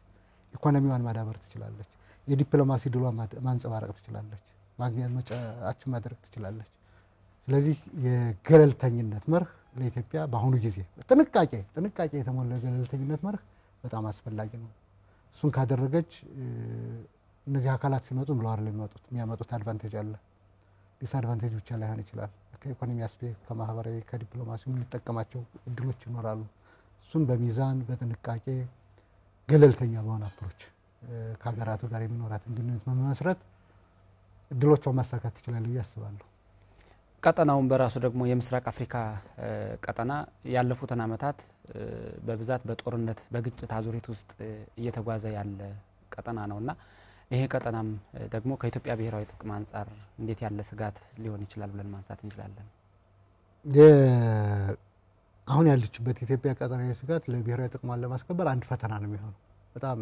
ኢኮኖሚዋን ማዳበር ትችላለች፣ የዲፕሎማሲ ድሏን ማንጸባረቅ ትችላለች፣ ማግኘት መጫችን ማድረግ ትችላለች። ስለዚህ የገለልተኝነት መርህ ለኢትዮጵያ በአሁኑ ጊዜ ጥንቃቄ የተሞላ ገለልተኝነት መርህ በጣም አስፈላጊ ነው። እሱን ካደረገች እነዚህ አካላት ሲመጡ ብለው አይደለም የሚያመጡት አድቫንቴጅ አለ። ዲስአድቫንቴጅ ብቻ ላይሆን ይችላል። ከኢኮኖሚ አስፔክት፣ ከማህበራዊ፣ ከዲፕሎማሲው የምንጠቀማቸው እድሎች ይኖራሉ። እሱን በሚዛን በጥንቃቄ ገለልተኛ በሆነ አፕሮች ከሀገራቱ ጋር የሚኖራትን ግንኙነት መመስረት እድሎቿን ማሳካት ትችላለች ብዬ አስባለሁ። ቀጠናውን በራሱ ደግሞ የምስራቅ አፍሪካ ቀጠና ያለፉትን ዓመታት በብዛት በጦርነት በግጭት አዙሪት ውስጥ እየተጓዘ ያለ ቀጠና ነውና ይሄ ቀጠናም ደግሞ ከኢትዮጵያ ብሔራዊ ጥቅም አንጻር እንዴት ያለ ስጋት ሊሆን ይችላል ብለን ማንሳት እንችላለን? አሁን ያለችበት ኢትዮጵያ ቀጠናዊ ስጋት ለብሔራዊ ጥቅሟን ለማስከበር አንድ ፈተና ነው የሚሆነው። በጣም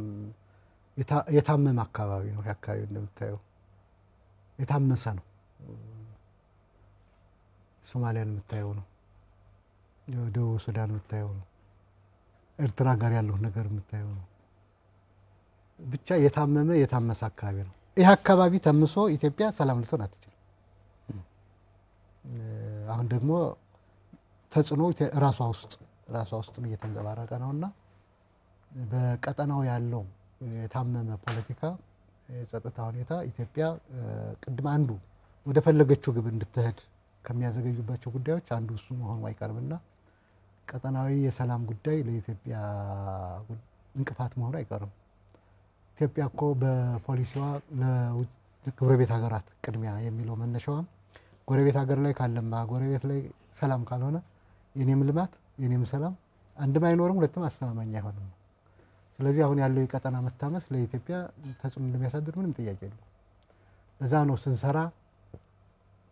የታመመ አካባቢ ነው። አካባቢ እንደምታየው የታመሰ ነው። ሶማሊያን የምታየው ነው፣ ደቡብ ሱዳን የምታየው ነው። ኤርትራ ጋር ያለው ነገር የምታየው ነው። ብቻ የታመሰ አካባቢ ነው። ይህ አካባቢ ተምሶ ኢትዮጵያ ሰላም ልትሆን አትችልም። አሁን ደግሞ ተጽዕኖ ራሷ ውስጥ እየተንጸባረቀ ነውና በቀጠናው ያለው የታመመ ፖለቲካ የጸጥታ ሁኔታ ኢትዮጵያ ቅድም አንዱ ወደ ፈለገችው ግብ እንድትሄድ ከሚያዘገዩባቸው ጉዳዮች አንዱ እሱ መሆኑ አይቀርምና ቀጠናዊ የሰላም ጉዳይ ለኢትዮጵያ እንቅፋት መሆኑ አይቀርም። ኢትዮጵያ እኮ በፖሊሲዋ ለጎረቤት ሀገራት ቅድሚያ የሚለው መነሻዋም ጎረቤት ሀገር ላይ ካለማ ጎረቤት ላይ ሰላም ካልሆነ የኔም ልማት የኔም ሰላም አንድም አይኖርም፣ ሁለትም አስተማማኝ አይሆንም። ስለዚህ አሁን ያለው የቀጠና መታመስ ለኢትዮጵያ ተጽዕኖ እንደሚያሳድር ምንም ጥያቄ የለውም። ለዛ ነው ስንሰራ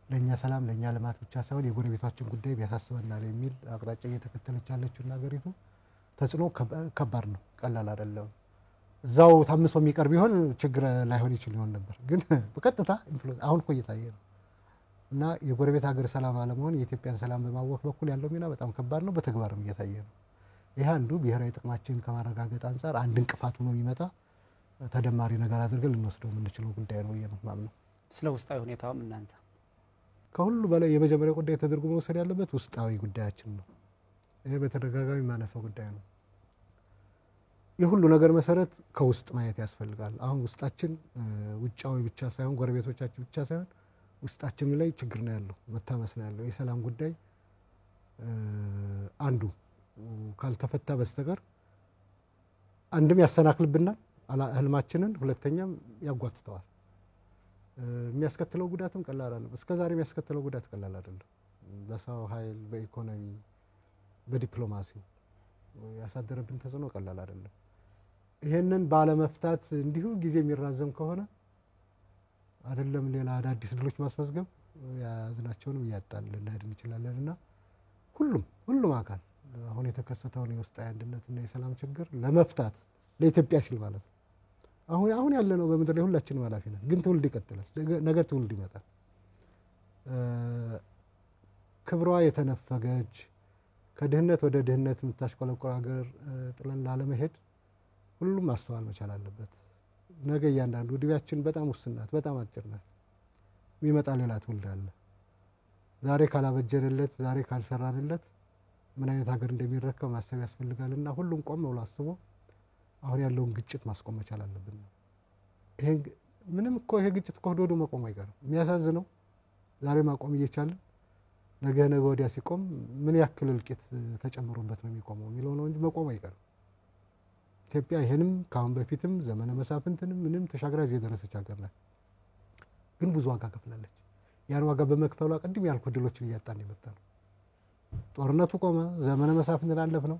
ለኛ ሰላም ለኛ ልማት ብቻ ሳይሆን የጎረቤቶችን ጉዳይ ቢያሳስበናል የሚል አቅጣጫ እየተከተለች ያለችው ሀገሪቱ ተጽዕኖ ከባድ ነው፣ ቀላል አይደለም። እዛው ታምሶ የሚቀር ቢሆን ችግር ላይሆን ይችል ይሆን ነበር፣ ግን በቀጥታ አሁን እኮ እየታየ ነው እና የጎረቤት ሀገር ሰላም አለመሆን የኢትዮጵያን ሰላም በማወክ በኩል ያለው ሚና በጣም ከባድ ነው። በተግባርም እየታየ ነው። ይህ አንዱ ብሔራዊ ጥቅማችንን ከማረጋገጥ አንጻር አንድ እንቅፋት ሆኖ የሚመጣ ተደማሪ ነገር አድርገን ልንወስደው የምንችለው ጉዳይ ነው ብዬ ነው የማምነው። ስለ ውስጣዊ ሁኔታውም እናንሳ። ከሁሉ በላይ የመጀመሪያ ጉዳይ ተደርጎ መውሰድ ያለበት ውስጣዊ ጉዳያችን ነው። ይሄ በተደጋጋሚ የማነሳው ጉዳይ ነው። የሁሉ ነገር መሰረት ከውስጥ ማየት ያስፈልጋል። አሁን ውስጣችን ውጫዊ ብቻ ሳይሆን ጎረቤቶቻችን ብቻ ሳይሆን ውስጣችን ላይ ችግር ነው ያለው፣ መታመስ ነው ያለው። የሰላም ጉዳይ አንዱ ካልተፈታ በስተቀር አንድም ያሰናክልብናል ህልማችንን፣ ሁለተኛም ያጓትተዋል። የሚያስከትለው ጉዳትም ቀላል አይደለም። እስከዛሬ የሚያስከትለው ጉዳት ቀላል አይደለም። በሰው ኃይል፣ በኢኮኖሚ፣ በዲፕሎማሲ ያሳደረብን ተጽዕኖ ቀላል አይደለም። ይሄንን ባለመፍታት እንዲሁ ጊዜ የሚራዘም ከሆነ አይደለም ሌላ አዳዲስ ድሎች ማስመዝገብ ያዝናቸውንም እያጣን ልንሄድ እንችላለንና ሁሉም አካል አሁን የተከሰተውን የውስጣዊ አንድነትና የሰላም ችግር ለመፍታት ለኢትዮጵያ ሲል ማለት ነው። አሁን ያለነው በምድር ላይ ሁላችንም ኃላፊ ነን፣ ግን ትውልድ ይቀጥላል። ነገ ትውልድ ይመጣል። ክብሯ የተነፈገች ከድህነት ወደ ድህነት የምታሽቆለቆል ሀገር ጥለን ላለመሄድ ሁሉም ማስተዋል መቻል አለበት። ነገ እያንዳንዱ ዕድሜያችን በጣም ውስን ናት፣ በጣም አጭር ናት። የሚመጣ ሌላ ትውልድ አለ። ዛሬ ካላበጀንለት፣ ዛሬ ካልሰራንለት ምን አይነት ሀገር እንደሚረከብ ማሰብ ያስፈልጋልና ሁሉም ቆም ብሎ አስቦ አሁን ያለውን ግጭት ማስቆም መቻል አለብን። ይሄ ግጭት እኮ ሆዶ መቆም አይቀርም። የሚያሳዝነው ዛሬ ማቆም እየቻልን ነገ ወዲያ ሲቆም ምን ያክል እልቂት ተጨምሮበት ነው የሚቆመው የሚለው ነው እንጂ መቆም አይቀርም። ኢትዮጵያ ይሄንም ካሁን በፊትም ዘመነ መሳፍንትንም ምንም ተሻግራ እዚህ የደረሰች ሀገር ናት። ግን ብዙ ዋጋ ከፍላለች። ያን ዋጋ በመክፈሏ ቅድም ያልኩ ድሎችን እያጣን የመጣ ነው። ጦርነቱ ቆመ፣ ዘመነ መሳፍንትን አለፍ ነው።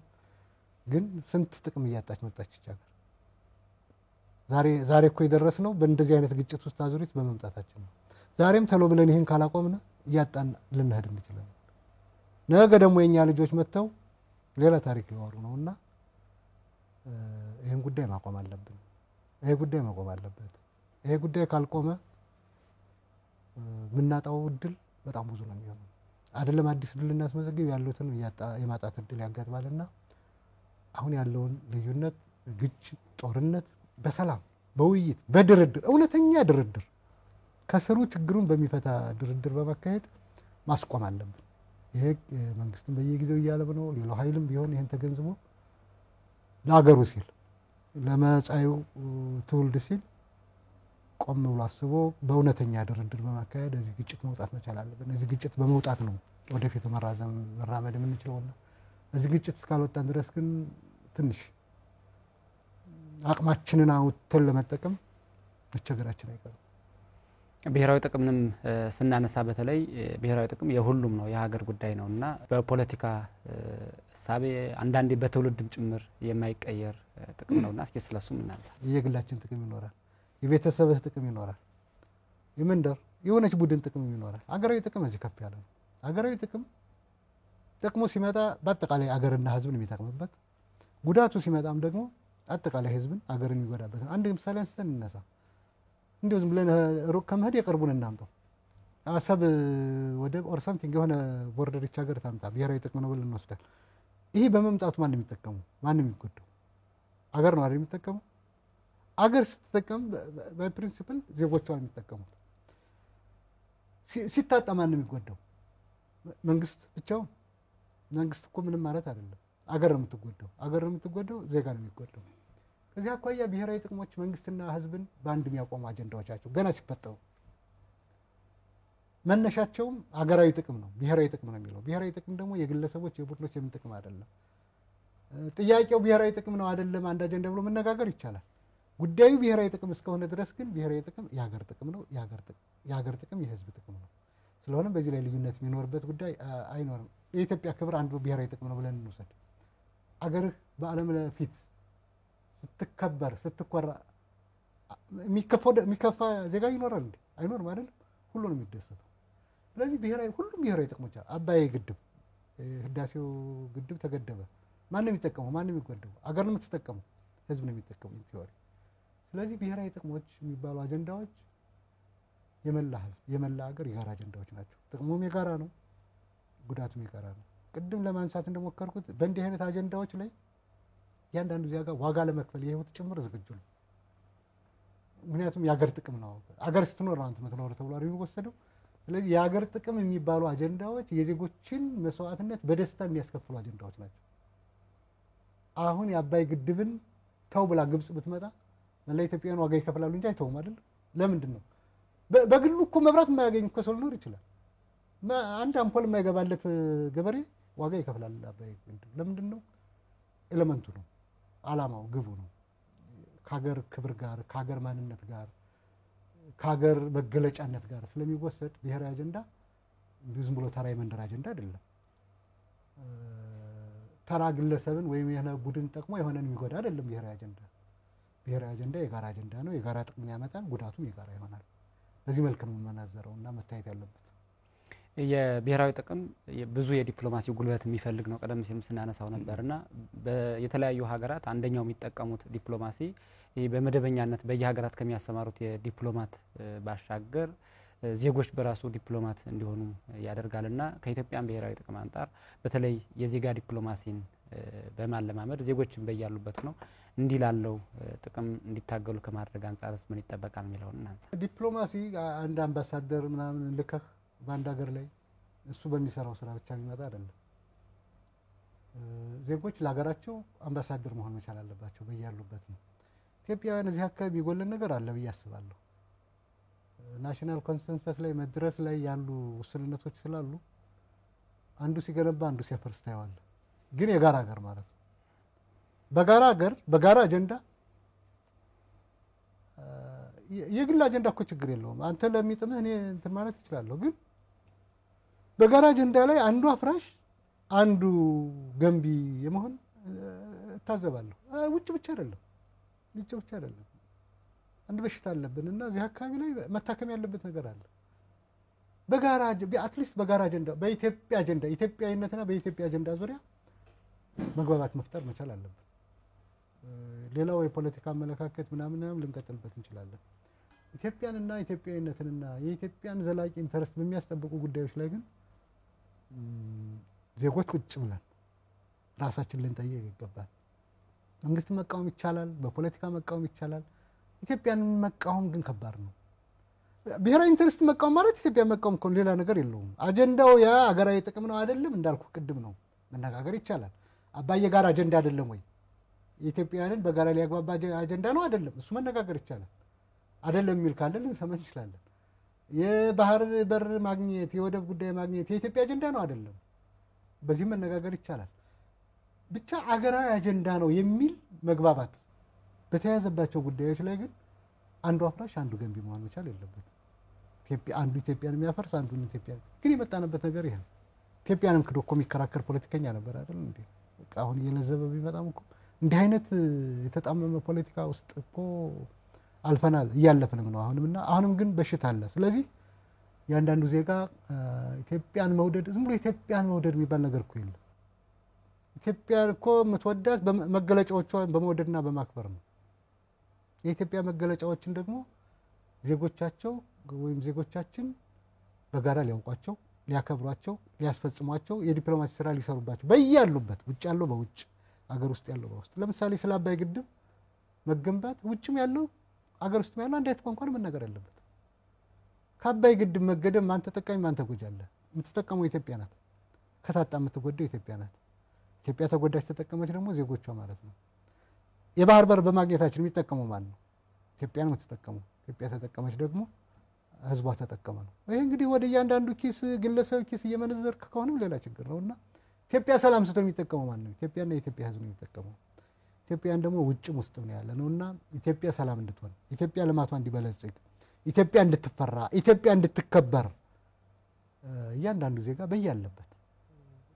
ግን ስንት ጥቅም እያጣች መጣች ሀገር። ዛሬ እኮ የደረስነው በእንደዚህ አይነት ግጭት ውስጥ አዙሪት በመምጣታችን ነው። ዛሬም ተሎ ብለን ይህን ካላቆምነ እያጣን ልንሄድ እንችላለን። ነገ ደግሞ የኛ ልጆች መጥተው ሌላ ታሪክ ሊወሩ ነውና ይህን ጉዳይ ማቆም አለብን። ይሄ ጉዳይ መቆም አለበት። ይሄ ጉዳይ ካልቆመ የምናጣው እድል በጣም ብዙ ነው የሚሆነው። አይደለም አዲስ ድል እናስመዘግብ ያሉትን የማጣት እድል ያጋጥማልና አሁን ያለውን ልዩነት፣ ግጭት፣ ጦርነት በሰላም በውይይት በድርድር እውነተኛ ድርድር ከስሩ ችግሩን በሚፈታ ድርድር በማካሄድ ማስቆም አለብን። ይሄ መንግስትን በየጊዜው እያለ ነው። ሌላው ኃይልም ቢሆን ይሄን ተገንዝቦ ለሀገሩ ሲል ለመጻዩ ትውልድ ሲል ቆም ብሎ አስቦ በእውነተኛ ድርድር በማካሄድ እዚህ ግጭት መውጣት መቻል አለብን። እዚህ ግጭት በመውጣት ነው ወደፊት መራመድ የምንችለውና እዚህ ግጭት እስካልወጣን ድረስ ግን ትንሽ አቅማችንን አውጥተን ለመጠቀም መቸገራችን አይቀርም። ብሔራዊ ጥቅምንም ስናነሳ በተለይ ብሔራዊ ጥቅም የሁሉም ነው፣ የሀገር ጉዳይ ነውና በፖለቲካ ሳቤ አንዳንዴ በትውልድም ጭምር የማይቀየር ጥቅም ነውና እስኪ ስለሱም እናንሳ። የግላችን ጥቅም ይኖራል፣ የቤተሰብህ ጥቅም ይኖራል፣ የመንደር የሆነች ቡድን ጥቅም ይኖራል። ሀገራዊ ጥቅም እዚህ ከፍ ያለ ነው። ሀገራዊ ጥቅሙ ሲመጣ በአጠቃላይ አገርና ሕዝብን የሚጠቅምበት፣ ጉዳቱ ሲመጣም ደግሞ አጠቃላይ ሕዝብን አገርን የሚጎዳበት ነው። አንድ ምሳሌ አንስተን እንነሳ። እንዲሁ ዝም ብለን ሩቅ ከመሄድ የቅርቡን እናምጣው። አሰብ ወደብ ኦር ሰምቲንግ የሆነ ቦርደር ሀገር ታምጣ ብሔራዊ ጥቅም ነው ብለን እንወስዳል። ይሄ በመምጣቱ ማን የሚጠቀመው ማን የሚጎዳው? አገር ነው አይደል የሚጠቀመው? አገር ስትጠቀም በፕሪንሲፕል ዜጎቿን የሚጠቀሙት። ሲታጣ ማን የሚጎዳው? መንግስት ብቻውን? መንግስት እኮ ምንም ማለት አይደለም። አገር ነው የምትጎዳው። አገር ነው የምትጎዳው፣ ዜጋ ነው የሚጎዳው። ከዚህ አኳያ ብሔራዊ ጥቅሞች መንግስትና ህዝብን በአንድ የሚያቆሙ አጀንዳዎቻቸው ገና ሲፈጠሩ መነሻቸውም አገራዊ ጥቅም ነው፣ ብሔራዊ ጥቅም ነው የሚለው። ብሔራዊ ጥቅም ደግሞ የግለሰቦች የቡድኖች የምን ጥቅም አይደለም። ጥያቄው ብሔራዊ ጥቅም ነው አይደለም አንድ አጀንዳ ብሎ መነጋገር ይቻላል። ጉዳዩ ብሔራዊ ጥቅም እስከሆነ ድረስ ግን ብሔራዊ ጥቅም የሀገር ጥቅም ነው፣ የሀገር ጥቅም የህዝብ ጥቅም ነው። ስለሆነም በዚህ ላይ ልዩነት የሚኖርበት ጉዳይ አይኖርም። የኢትዮጵያ ክብር አንዱ ብሔራዊ ጥቅም ነው ብለን እንውሰድ። አገርህ በዓለም ፊት ስትከበር ስትኮራ የሚከፋ ዜጋ ይኖራል እንዴ? አይኖርም አይደለም። ሁሉ ነው የሚደሰተው። ስለዚህ ሁሉም ብሔራዊ ጥቅሞች አባይ ግድብ ህዳሴው ግድብ ተገደበ። ማን ነው የሚጠቀመው? ማን ነው የሚጎዳው? አገር ነው የምትጠቀመው? ህዝብ ነው የሚጠቀመው ቲዎሪ። ስለዚህ ብሔራዊ ጥቅሞች የሚባሉ አጀንዳዎች የመላ ህዝብ የመላ ሀገር የጋራ አጀንዳዎች ናቸው። ጥቅሙም የጋራ ነው፣ ጉዳቱም የጋራ ነው። ቅድም ለማንሳት እንደሞከርኩት በእንዲህ አይነት አጀንዳዎች ላይ እያንዳንዱ ዜጋ ዋጋ ለመክፈል የህይወት ጭምር ዝግጁ ነው። ምክንያቱም የሀገር ጥቅም ነው። አገር ስትኖር ነው አንተ የምትኖር ተብሎ የሚወሰደው። ስለዚህ የሀገር ጥቅም የሚባሉ አጀንዳዎች የዜጎችን መስዋዕትነት በደስታ የሚያስከፍሉ አጀንዳዎች ናቸው። አሁን የአባይ ግድብን ተው ብላ ግብጽ ብትመጣ መላ ኢትዮጵያውያን ዋጋ ይከፍላሉ እንጂ አይተውም አይደል? ለምንድን ነው? በግሉ እኮ መብራት የማያገኝ እኮ ሰው ሊኖር ይችላል። አንድ አምፖል የማይገባለት ገበሬ ዋጋ ይከፍላል። አባይ ግድብ ለምንድን ነው? ኤሌመንቱ ነው፣ አላማው፣ ግቡ ነው። ከሀገር ክብር ጋር ከሀገር ማንነት ጋር ከሀገር መገለጫነት ጋር ስለሚወሰድ ብሔራዊ አጀንዳ እንዲሁ ዝም ብሎ ተራ የመንደር አጀንዳ አይደለም። ተራ ግለሰብን ወይም የሆነ ቡድን ጠቅሞ የሆነን የሚጎዳ አይደለም። ብሔራዊ አጀንዳ የጋራ አጀንዳ ነው። የጋራ ጥቅምን ያመጣል፣ ጉዳቱም የጋራ ይሆናል። በዚህ መልክ ነው የምናዘረው እና መታየት ያለበት። የብሔራዊ ጥቅም ብዙ የዲፕሎማሲ ጉልበት የሚፈልግ ነው። ቀደም ሲል ስናነሳው ነበርና የተለያዩ ሀገራት አንደኛው የሚጠቀሙት ዲፕሎማሲ በመደበኛነት በየሀገራት ከሚያሰማሩት የዲፕሎማት ባሻገር ዜጎች በራሱ ዲፕሎማት እንዲሆኑ ያደርጋልና ከኢትዮጵያን ብሔራዊ ጥቅም አንጻር በተለይ የዜጋ ዲፕሎማሲን በማለማመድ ዜጎችን በያሉበት ነው እንዲህ ላለው ጥቅም እንዲታገሉ ከማድረግ አንጻርስ ምን ይጠበቃል የሚለውን እናንሳ። ዲፕሎማሲ አንድ አምባሳደር ምናምን ልከህ በአንድ ሀገር ላይ እሱ በሚሰራው ስራ ብቻ የሚመጣ አይደለም። ዜጎች ለሀገራቸው አምባሳደር መሆን መቻል አለባቸው በያሉበት ነው። ኢትዮጵያውያን እዚህ አካባቢ የሚጎለን ነገር አለ ብዬ አስባለሁ። ናሽናል ኮንሰንሰስ ላይ መድረስ ላይ ያሉ ውስንነቶች ስላሉ አንዱ ሲገነባ አንዱ ሲያፈርስ ታየዋለህ። ግን የጋራ ሀገር ማለት ነው። በጋራ ሀገር በጋራ አጀንዳ የግል አጀንዳ እኮ ችግር የለውም። አንተ ለሚጥምህ እኔ እንትን ማለት እችላለሁ። ግን በጋራ አጀንዳ ላይ አንዱ አፍራሽ አንዱ ገንቢ የመሆን እታዘባለሁ። ውጭ ብቻ አይደለም አንድ በሽታ አለብን እና እዚህ አካባቢ ላይ መታከም ያለበት ነገር አለ። በጋራ አትሊስት በጋራ አጀንዳ በኢትዮጵያ አጀንዳ ኢትዮጵያዊነትና በኢትዮጵያ አጀንዳ ዙሪያ መግባባት መፍጠር መቻል አለብን። ሌላው የፖለቲካ አመለካከት ምናምን ልንቀጥልበት እንችላለን። ኢትዮጵያንና ኢትዮጵያዊነትንና የኢትዮጵያን ዘላቂ ኢንተረስት በሚያስጠብቁ ጉዳዮች ላይ ግን ዜጎች ቁጭ ብለን ራሳችን ልንጠይቅ ይገባል። መንግስት መቃወም ይቻላል፣ በፖለቲካ መቃወም ይቻላል። ኢትዮጵያን መቃወም ግን ከባድ ነው። ብሔራዊ ኢንተረስት መቃወም ማለት ኢትዮጵያ መቃወም እኮ ሌላ ነገር የለውም። አጀንዳው ያ አገራዊ ጥቅም ነው አይደለም እንዳልኩ ቅድም ነው መነጋገር ይቻላል። አባይ የጋራ አጀንዳ አይደለም ወይ? የኢትዮጵያውያንን በጋራ ሊያግባባ አጀንዳ ነው አይደለም? እሱ መነጋገር ይቻላል። አይደለም የሚል ካለ ልንሰማ እንችላለን። የባህር በር ማግኘት የወደብ ጉዳይ ማግኘት የኢትዮጵያ አጀንዳ ነው አይደለም? በዚህ መነጋገር ይቻላል። ብቻ አገራዊ አጀንዳ ነው የሚል መግባባት በተያዘባቸው ጉዳዮች ላይ ግን አንዱ አፍራሽ አንዱ ገንቢ መሆን መቻል የለበትም። አንዱ ኢትዮጵያን የሚያፈርስ አንዱ ኢትዮጵያ ግን የመጣንበት ነገር ይሄ ነው። ኢትዮጵያንም ክዶ እኮ የሚከራከር ፖለቲከኛ ነበር አይደል እንዴ? አሁን እየለዘበ ቢመጣም እኮ እንዲህ አይነት የተጣመመ ፖለቲካ ውስጥ እኮ አልፈናል፣ እያለፍንም ነው አሁንም ግን በሽታ አለ። ስለዚህ ያንዳንዱ ዜጋ ኢትዮጵያን መውደድ ዝም ብሎ ኢትዮጵያን መውደድ የሚባል ነገር እኮ የለም። ኢትዮጵያ እኮ የምትወዳት መገለጫዎቿን በመውደድና በማክበር ነው። የኢትዮጵያ መገለጫዎችን ደግሞ ዜጎቻቸው ወይም ዜጎቻችን በጋራ ሊያውቋቸው ሊያከብሯቸው ሊያስፈጽሟቸው የዲፕሎማሲ ስራ ሊሰሩባቸው በያሉበት ውጭ ያለው በውጭ አገር ውስጥ ያለው በውስጥ ለምሳሌ ስለ አባይ ግድብ መገንባት ውጭም ያለው አገር ውስጥ ያለው አንድ አይነት ቋንቋ መናገር አለበት። ከአባይ ግድብ መገደብ ማን ተጠቃሚ ማን ተጎጃለህ? የምትጠቀመው ኢትዮጵያ ናት። ከታጣ የምትጎዳው ኢትዮጵያ ናት። ኢትዮጵያ ተጎዳች ተጠቀመች ደግሞ ዜጎቿ ማለት ነው። የባህር በር በማግኘታችን የሚጠቀመው ማን ነው? ኢትዮጵያ ነው የምትጠቀመው። ኢትዮጵያ ተጠቀመች ደግሞ ህዝቧ ተጠቀመ ነው። ይሄ እንግዲህ ወደ እያንዳንዱ ኪስ ግለሰብ ኪስ እየመነዘርክ ከሆነም ሌላ ችግር ነውና ኢትዮጵያ ሰላም ስትሆን የሚጠቀመው ማን ነው? ኢትዮጵያና የኢትዮጵያ ህዝብ ነው የሚጠቀመው። ኢትዮጵያን ደግሞ ውጭም ውስጥም ነው ያለ ነውና ኢትዮጵያ ሰላም እንድትሆን ኢትዮጵያ ልማቷ እንዲበለጽግ ኢትዮጵያ እንድትፈራ ኢትዮጵያ እንድትከበር እያንዳንዱ ዜጋ በያለበት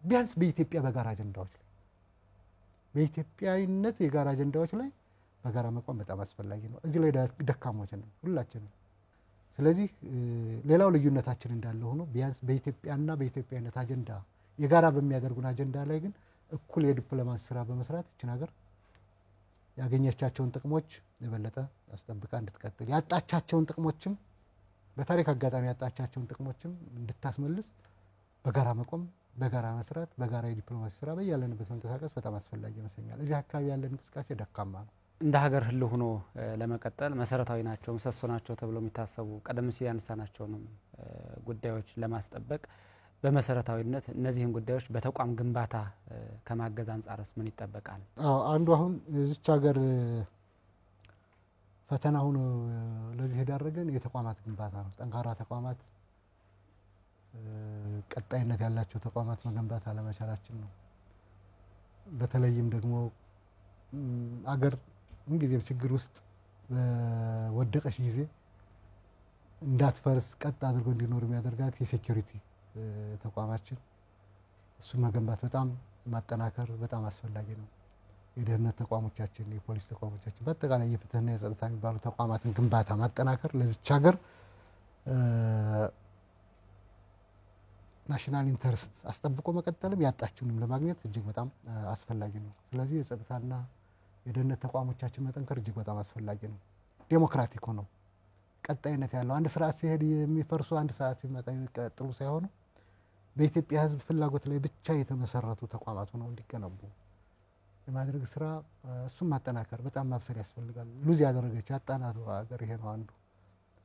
ቢያንስ በኢትዮጵያ በጋራ አጀንዳዎች ላይ በኢትዮጵያዊነት የጋራ አጀንዳዎች ላይ በጋራ መቆም በጣም አስፈላጊ ነው። እዚህ ላይ ደካሞች ነን ሁላችንም። ስለዚህ ሌላው ልዩነታችን እንዳለ ሆኖ ቢያንስ በኢትዮጵያና በኢትዮጵያዊነት አጀንዳ የጋራ በሚያደርጉን አጀንዳ ላይ ግን እኩል የዲፕሎማሲ ስራ በመስራት እችን ሀገር ያገኘቻቸውን ጥቅሞች የበለጠ አስጠብቃ እንድትቀጥል ያጣቻቸውን ጥቅሞችም በታሪክ አጋጣሚ ያጣቻቸውን ጥቅሞችም እንድታስመልስ በጋራ መቆም በጋራ መስራት በጋራ የዲፕሎማሲ ስራ በያለንበት መንቀሳቀስ በጣም አስፈላጊ ይመስለኛል። እዚህ አካባቢ ያለን እንቅስቃሴ ደካማ ነው። እንደ ሀገር ህልው ሆኖ ለመቀጠል መሰረታዊ ናቸው ምሰሶ ናቸው ተብሎ የሚታሰቡ ቀደም ሲል ያነሳናቸውንም ጉዳዮች ለማስጠበቅ በመሰረታዊነት እነዚህን ጉዳዮች በተቋም ግንባታ ከማገዝ አንጻርስ ምን ይጠበቃል? አንዱ አሁን እዚች ሀገር ፈተና ሆኖ ለዚህ የዳረገን የተቋማት ግንባታ ነው። ጠንካራ ተቋማት ቀጣይነት ያላቸው ተቋማት መገንባት አለመቻላችን ነው። በተለይም ደግሞ አገር ምንጊዜም ችግር ውስጥ በወደቀች ጊዜ እንዳትፈርስ ቀጥ አድርጎ እንዲኖር የሚያደርጋት የሴኩሪቲ ተቋማችን እሱን መገንባት በጣም ማጠናከር በጣም አስፈላጊ ነው። የደህንነት ተቋሞቻችን የፖሊስ ተቋሞቻችን በአጠቃላይ የፍትህና የጸጥታ የሚባሉ ተቋማትን ግንባታ ማጠናከር ለዚች ሀገር ናሽናል ኢንተረስት አስጠብቆ መቀጠልም ያጣችውንም ለማግኘት እጅግ በጣም አስፈላጊ ነው። ስለዚህ የጸጥታና የደህንነት ተቋሞቻችን መጠንከር እጅግ በጣም አስፈላጊ ነው። ዴሞክራቲክ ሆነው ቀጣይነት ያለው አንድ ስርዓት ሲሄድ የሚፈርሱ አንድ ሰዓት ሲመጣ የሚቀጥሉ ሳይሆኑ በኢትዮጵያ ህዝብ ፍላጎት ላይ ብቻ የተመሰረቱ ተቋማት ሆነው እንዲገነቡ የማድረግ ስራ እሱም ማጠናከር በጣም ማብሰል ያስፈልጋል። ሉዝ ያደረገች ያጣናት ሀገር ይሄ ነው።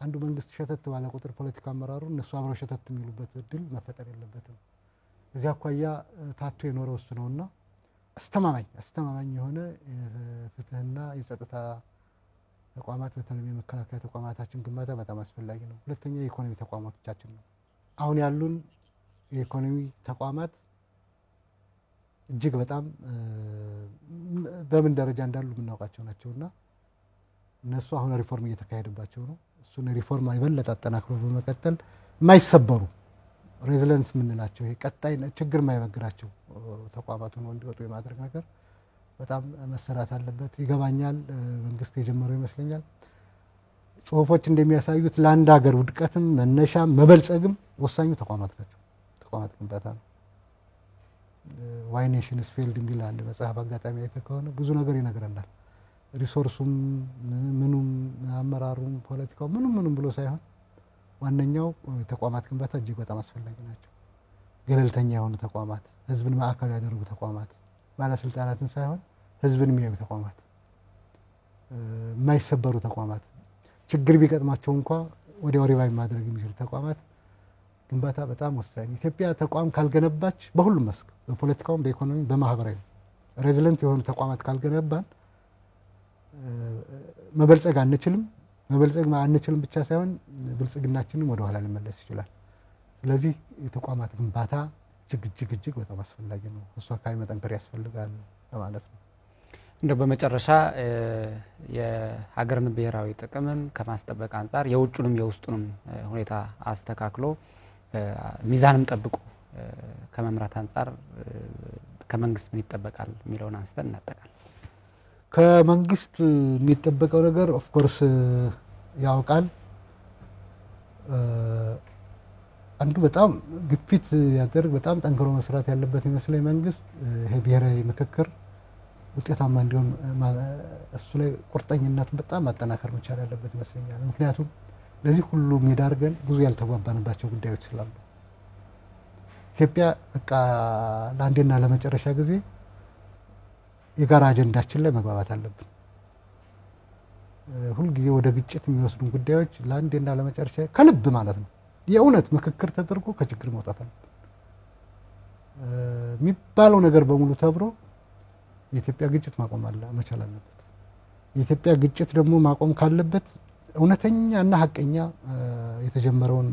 አንዱ መንግስት ሸተት ባለ ቁጥር ፖለቲካ አመራሩ እነሱ አብረው ሸተት የሚሉበት እድል መፈጠር የለበትም። እዚያ አኳያ ታቶ የኖረው እሱ ነውና አስተማማኝ የሆነ ፍትህና የጸጥታ ተቋማት በተለይ የመከላከያ ተቋማታችን ግንባታ በጣም አስፈላጊ ነው። ሁለተኛ የኢኮኖሚ ተቋማቶቻችን ነው። አሁን ያሉን የኢኮኖሚ ተቋማት እጅግ በጣም በምን ደረጃ እንዳሉ የምናውቃቸው ናቸውና እነሱ አሁን ሪፎርም እየተካሄደባቸው ነው። እሱን ሪፎርም የበለጠ አጠናክሮ በመቀጠል የማይሰበሩ ሬዚለንስ የምንላቸው ይሄ ቀጣይ ችግር የማይበግራቸው ተቋማት ሆነው እንዲወጡ የማድረግ ነገር በጣም መሰራት አለበት። ይገባኛል መንግስት የጀመረው ይመስለኛል። ጽሁፎች እንደሚያሳዩት ለአንድ ሀገር ውድቀትም መነሻም መበልጸግም ወሳኙ ተቋማት ናቸው። ተቋማት ግንባታ ነው። ዋይ ኔሽንስ ፌልድ የሚል አንድ መጽሐፍ አጋጣሚ አይተህ ከሆነ ብዙ ነገር ይነግረናል። ሪሶርሱም ምኑም አመራሩም ፖለቲካው ምኑም ብሎ ሳይሆን ዋነኛው ተቋማት ግንባታ እጅግ በጣም አስፈላጊ ናቸው። ገለልተኛ የሆኑ ተቋማት፣ ህዝብን ማዕከል ያደረጉ ተቋማት፣ ባለስልጣናትን ሳይሆን ህዝብን የሚያዩ ተቋማት፣ የማይሰበሩ ተቋማት፣ ችግር ቢገጥማቸው እንኳ ወዲያው ሪቫይቭ ማድረግ የሚችሉ ተቋማት ግንባታ በጣም ወሳኝ። ኢትዮጵያ ተቋም ካልገነባች በሁሉም መስክ በፖለቲካውም በኢኮኖሚም በማህበራዊ ሬዚለንት የሆኑ ተቋማት ካልገነባን መበልጸግ አንችልም። መበልጸግ አንችልም ብቻ ሳይሆን ብልጽግናችንም ወደ ኋላ ሊመለስ ይችላል። ስለዚህ የተቋማት ግንባታ እጅግ በጣም አስፈላጊ ነው። እሱ አካባቢ መጠንከር ያስፈልጋል ማለት ነው። እንደው በመጨረሻ የሀገርን ብሔራዊ ጥቅምም ከማስጠበቅ አንጻር የውጭንም የውስጡንም ሁኔታ አስተካክሎ ሚዛንም ጠብቆ ከመምራት አንጻር ከመንግስት ምን ይጠበቃል የሚለውን አንስተን እናጠቃል። ከመንግስት የሚጠበቀው ነገር ኦፍ ኮርስ ያውቃል። አንዱ በጣም ግፊት ያደርግ በጣም ጠንክሮ መስራት ያለበት ይመስለኝ መንግስት ይሄ ብሔራዊ ምክክር ውጤታማ እንዲሆን እሱ ላይ ቁርጠኝነቱን በጣም ማጠናከር መቻል ያለበት ይመስለኛል። ምክንያቱም ለዚህ ሁሉ የሚዳርገን ብዙ ያልተጓባንባቸው ጉዳዮች ስላሉ ኢትዮጵያ በቃ ለአንዴና ለመጨረሻ ጊዜ የጋራ አጀንዳችን ላይ መግባባት አለብን። ሁሉ ጊዜ ወደ ግጭት የሚወስዱን ጉዳዮች ለአንዴና ለመጨረሻ ከልብ ማለት ነው የእውነት ምክክር ተደርጎ ከችግር መውጣት አለብን። የሚባለው ነገር በሙሉ ተብሮ የኢትዮጵያ ግጭት ማቆም መቻል አለበት። የኢትዮጵያ ግጭት ደግሞ ማቆም ካለበት እውነተኛና ሀቀኛ የተጀመረውን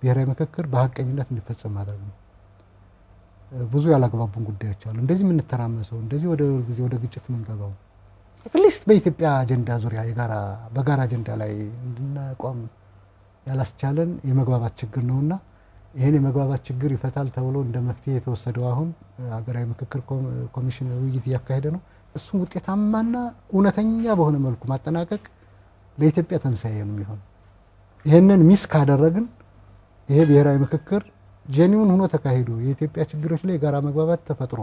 ብሔራዊ ምክክር በሀቀኝነት እንዲፈጸም ማድረግ ነው። ብዙ ያላግባቡን ጉዳዮች አሉ። እንደዚህ የምንተራመሰው እንደዚህ ወደ ግጭት የምንገባው አትሊስት በኢትዮጵያ አጀንዳ ዙሪያ በጋራ አጀንዳ ላይ እንድንቆም ያላስቻለን የመግባባት ችግር ነውና ይሄን የመግባባት ችግር ይፈታል ተብሎ እንደ መፍትሄ የተወሰደው አሁን ሀገራዊ ምክክር ኮሚሽን ውይይት እያካሄደ ነው። እሱም ውጤታማና እውነተኛ በሆነ መልኩ ማጠናቀቅ ለኢትዮጵያ ተንሳኤ ነው የሚሆን። ይሄንን ሚስ ካደረግን ይሄ ብሔራዊ ምክክር ጄኒውን ሆኖ ተካሂዶ የኢትዮጵያ ችግሮች ላይ የጋራ መግባባት ተፈጥሮ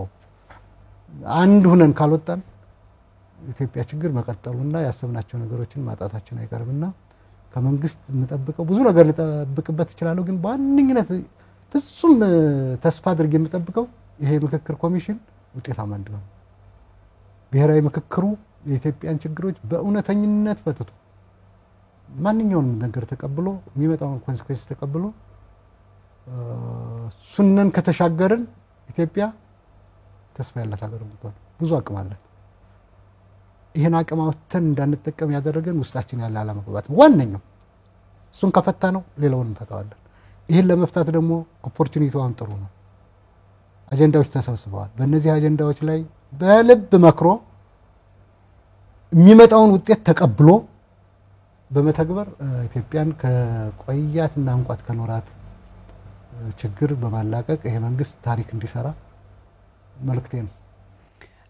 አንድ ሆነን ካልወጣን ኢትዮጵያ ችግር መቀጠሉና ያሰብናቸው ነገሮችን ማጣታችን አይቀርምና ከመንግስት የምጠብቀው ብዙ ነገር ልጠብቅበት እችላለሁ። ግን በዋነኝነት ፍጹም ተስፋ አድርጌ የምጠብቀው ይሄ ምክክር ኮሚሽን ውጤታማ እንዲሆን ብሔራዊ ምክክሩ የኢትዮጵያን ችግሮች በእውነተኝነት ፈትቶ ማንኛውንም ነገር ተቀብሎ የሚመጣውን ኮንሲኩዌንስ ተቀብሎ ሱነን ከተሻገርን ኢትዮጵያ ተስፋ ያላት ሀገር ነው። ብዙ አቅም አላት። ይሄን አቅም አውጥተን እንዳንጠቀም ያደረገን ውስጣችን ያለ አለመግባባት ዋነኛው። እሱን ከፈታ ነው ሌላውን እንፈታዋለን። ይሄን ለመፍታት ደግሞ ኦፖርቹኒቲው ጥሩ ነው። አጀንዳዎች ተሰብስበዋል። በእነዚህ አጀንዳዎች ላይ በልብ መክሮ የሚመጣውን ውጤት ተቀብሎ በመተግበር ኢትዮጵያን ከቆያትና እንቋት ከኖራት ችግር በማላቀቅ ይሄ መንግስት ታሪክ እንዲሰራ መልእክቴ ነው።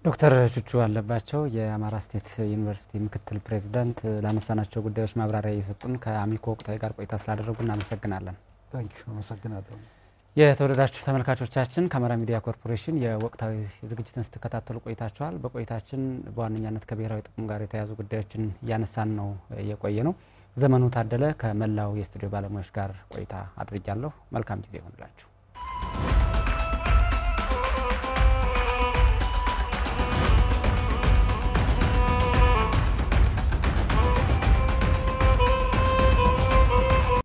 ዶክተር ቹቹ አለባቸው የአማራ ስቴት ዩኒቨርሲቲ ምክትል ፕሬዝዳንት ላነሳናቸው ጉዳዮች ማብራሪያ እየሰጡን ከአሚኮ ወቅታዊ ጋር ቆይታ ስላደረጉ እናመሰግናለን። ታንኪዩ አመሰግናለሁ። የተወደዳችሁ ተመልካቾቻችን ከአማራ ሚዲያ ኮርፖሬሽን የወቅታዊ ዝግጅትን ስትከታተሉ ቆይታችኋል። በቆይታችን በዋነኛነት ከብሔራዊ ጥቅም ጋር የተያዙ ጉዳዮችን እያነሳን ነው የቆየ ነው። ዘመኑ ታደለ ከመላው የስቱዲዮ ባለሙያዎች ጋር ቆይታ አድርጃለሁ። መልካም ጊዜ ይሁንላችሁ።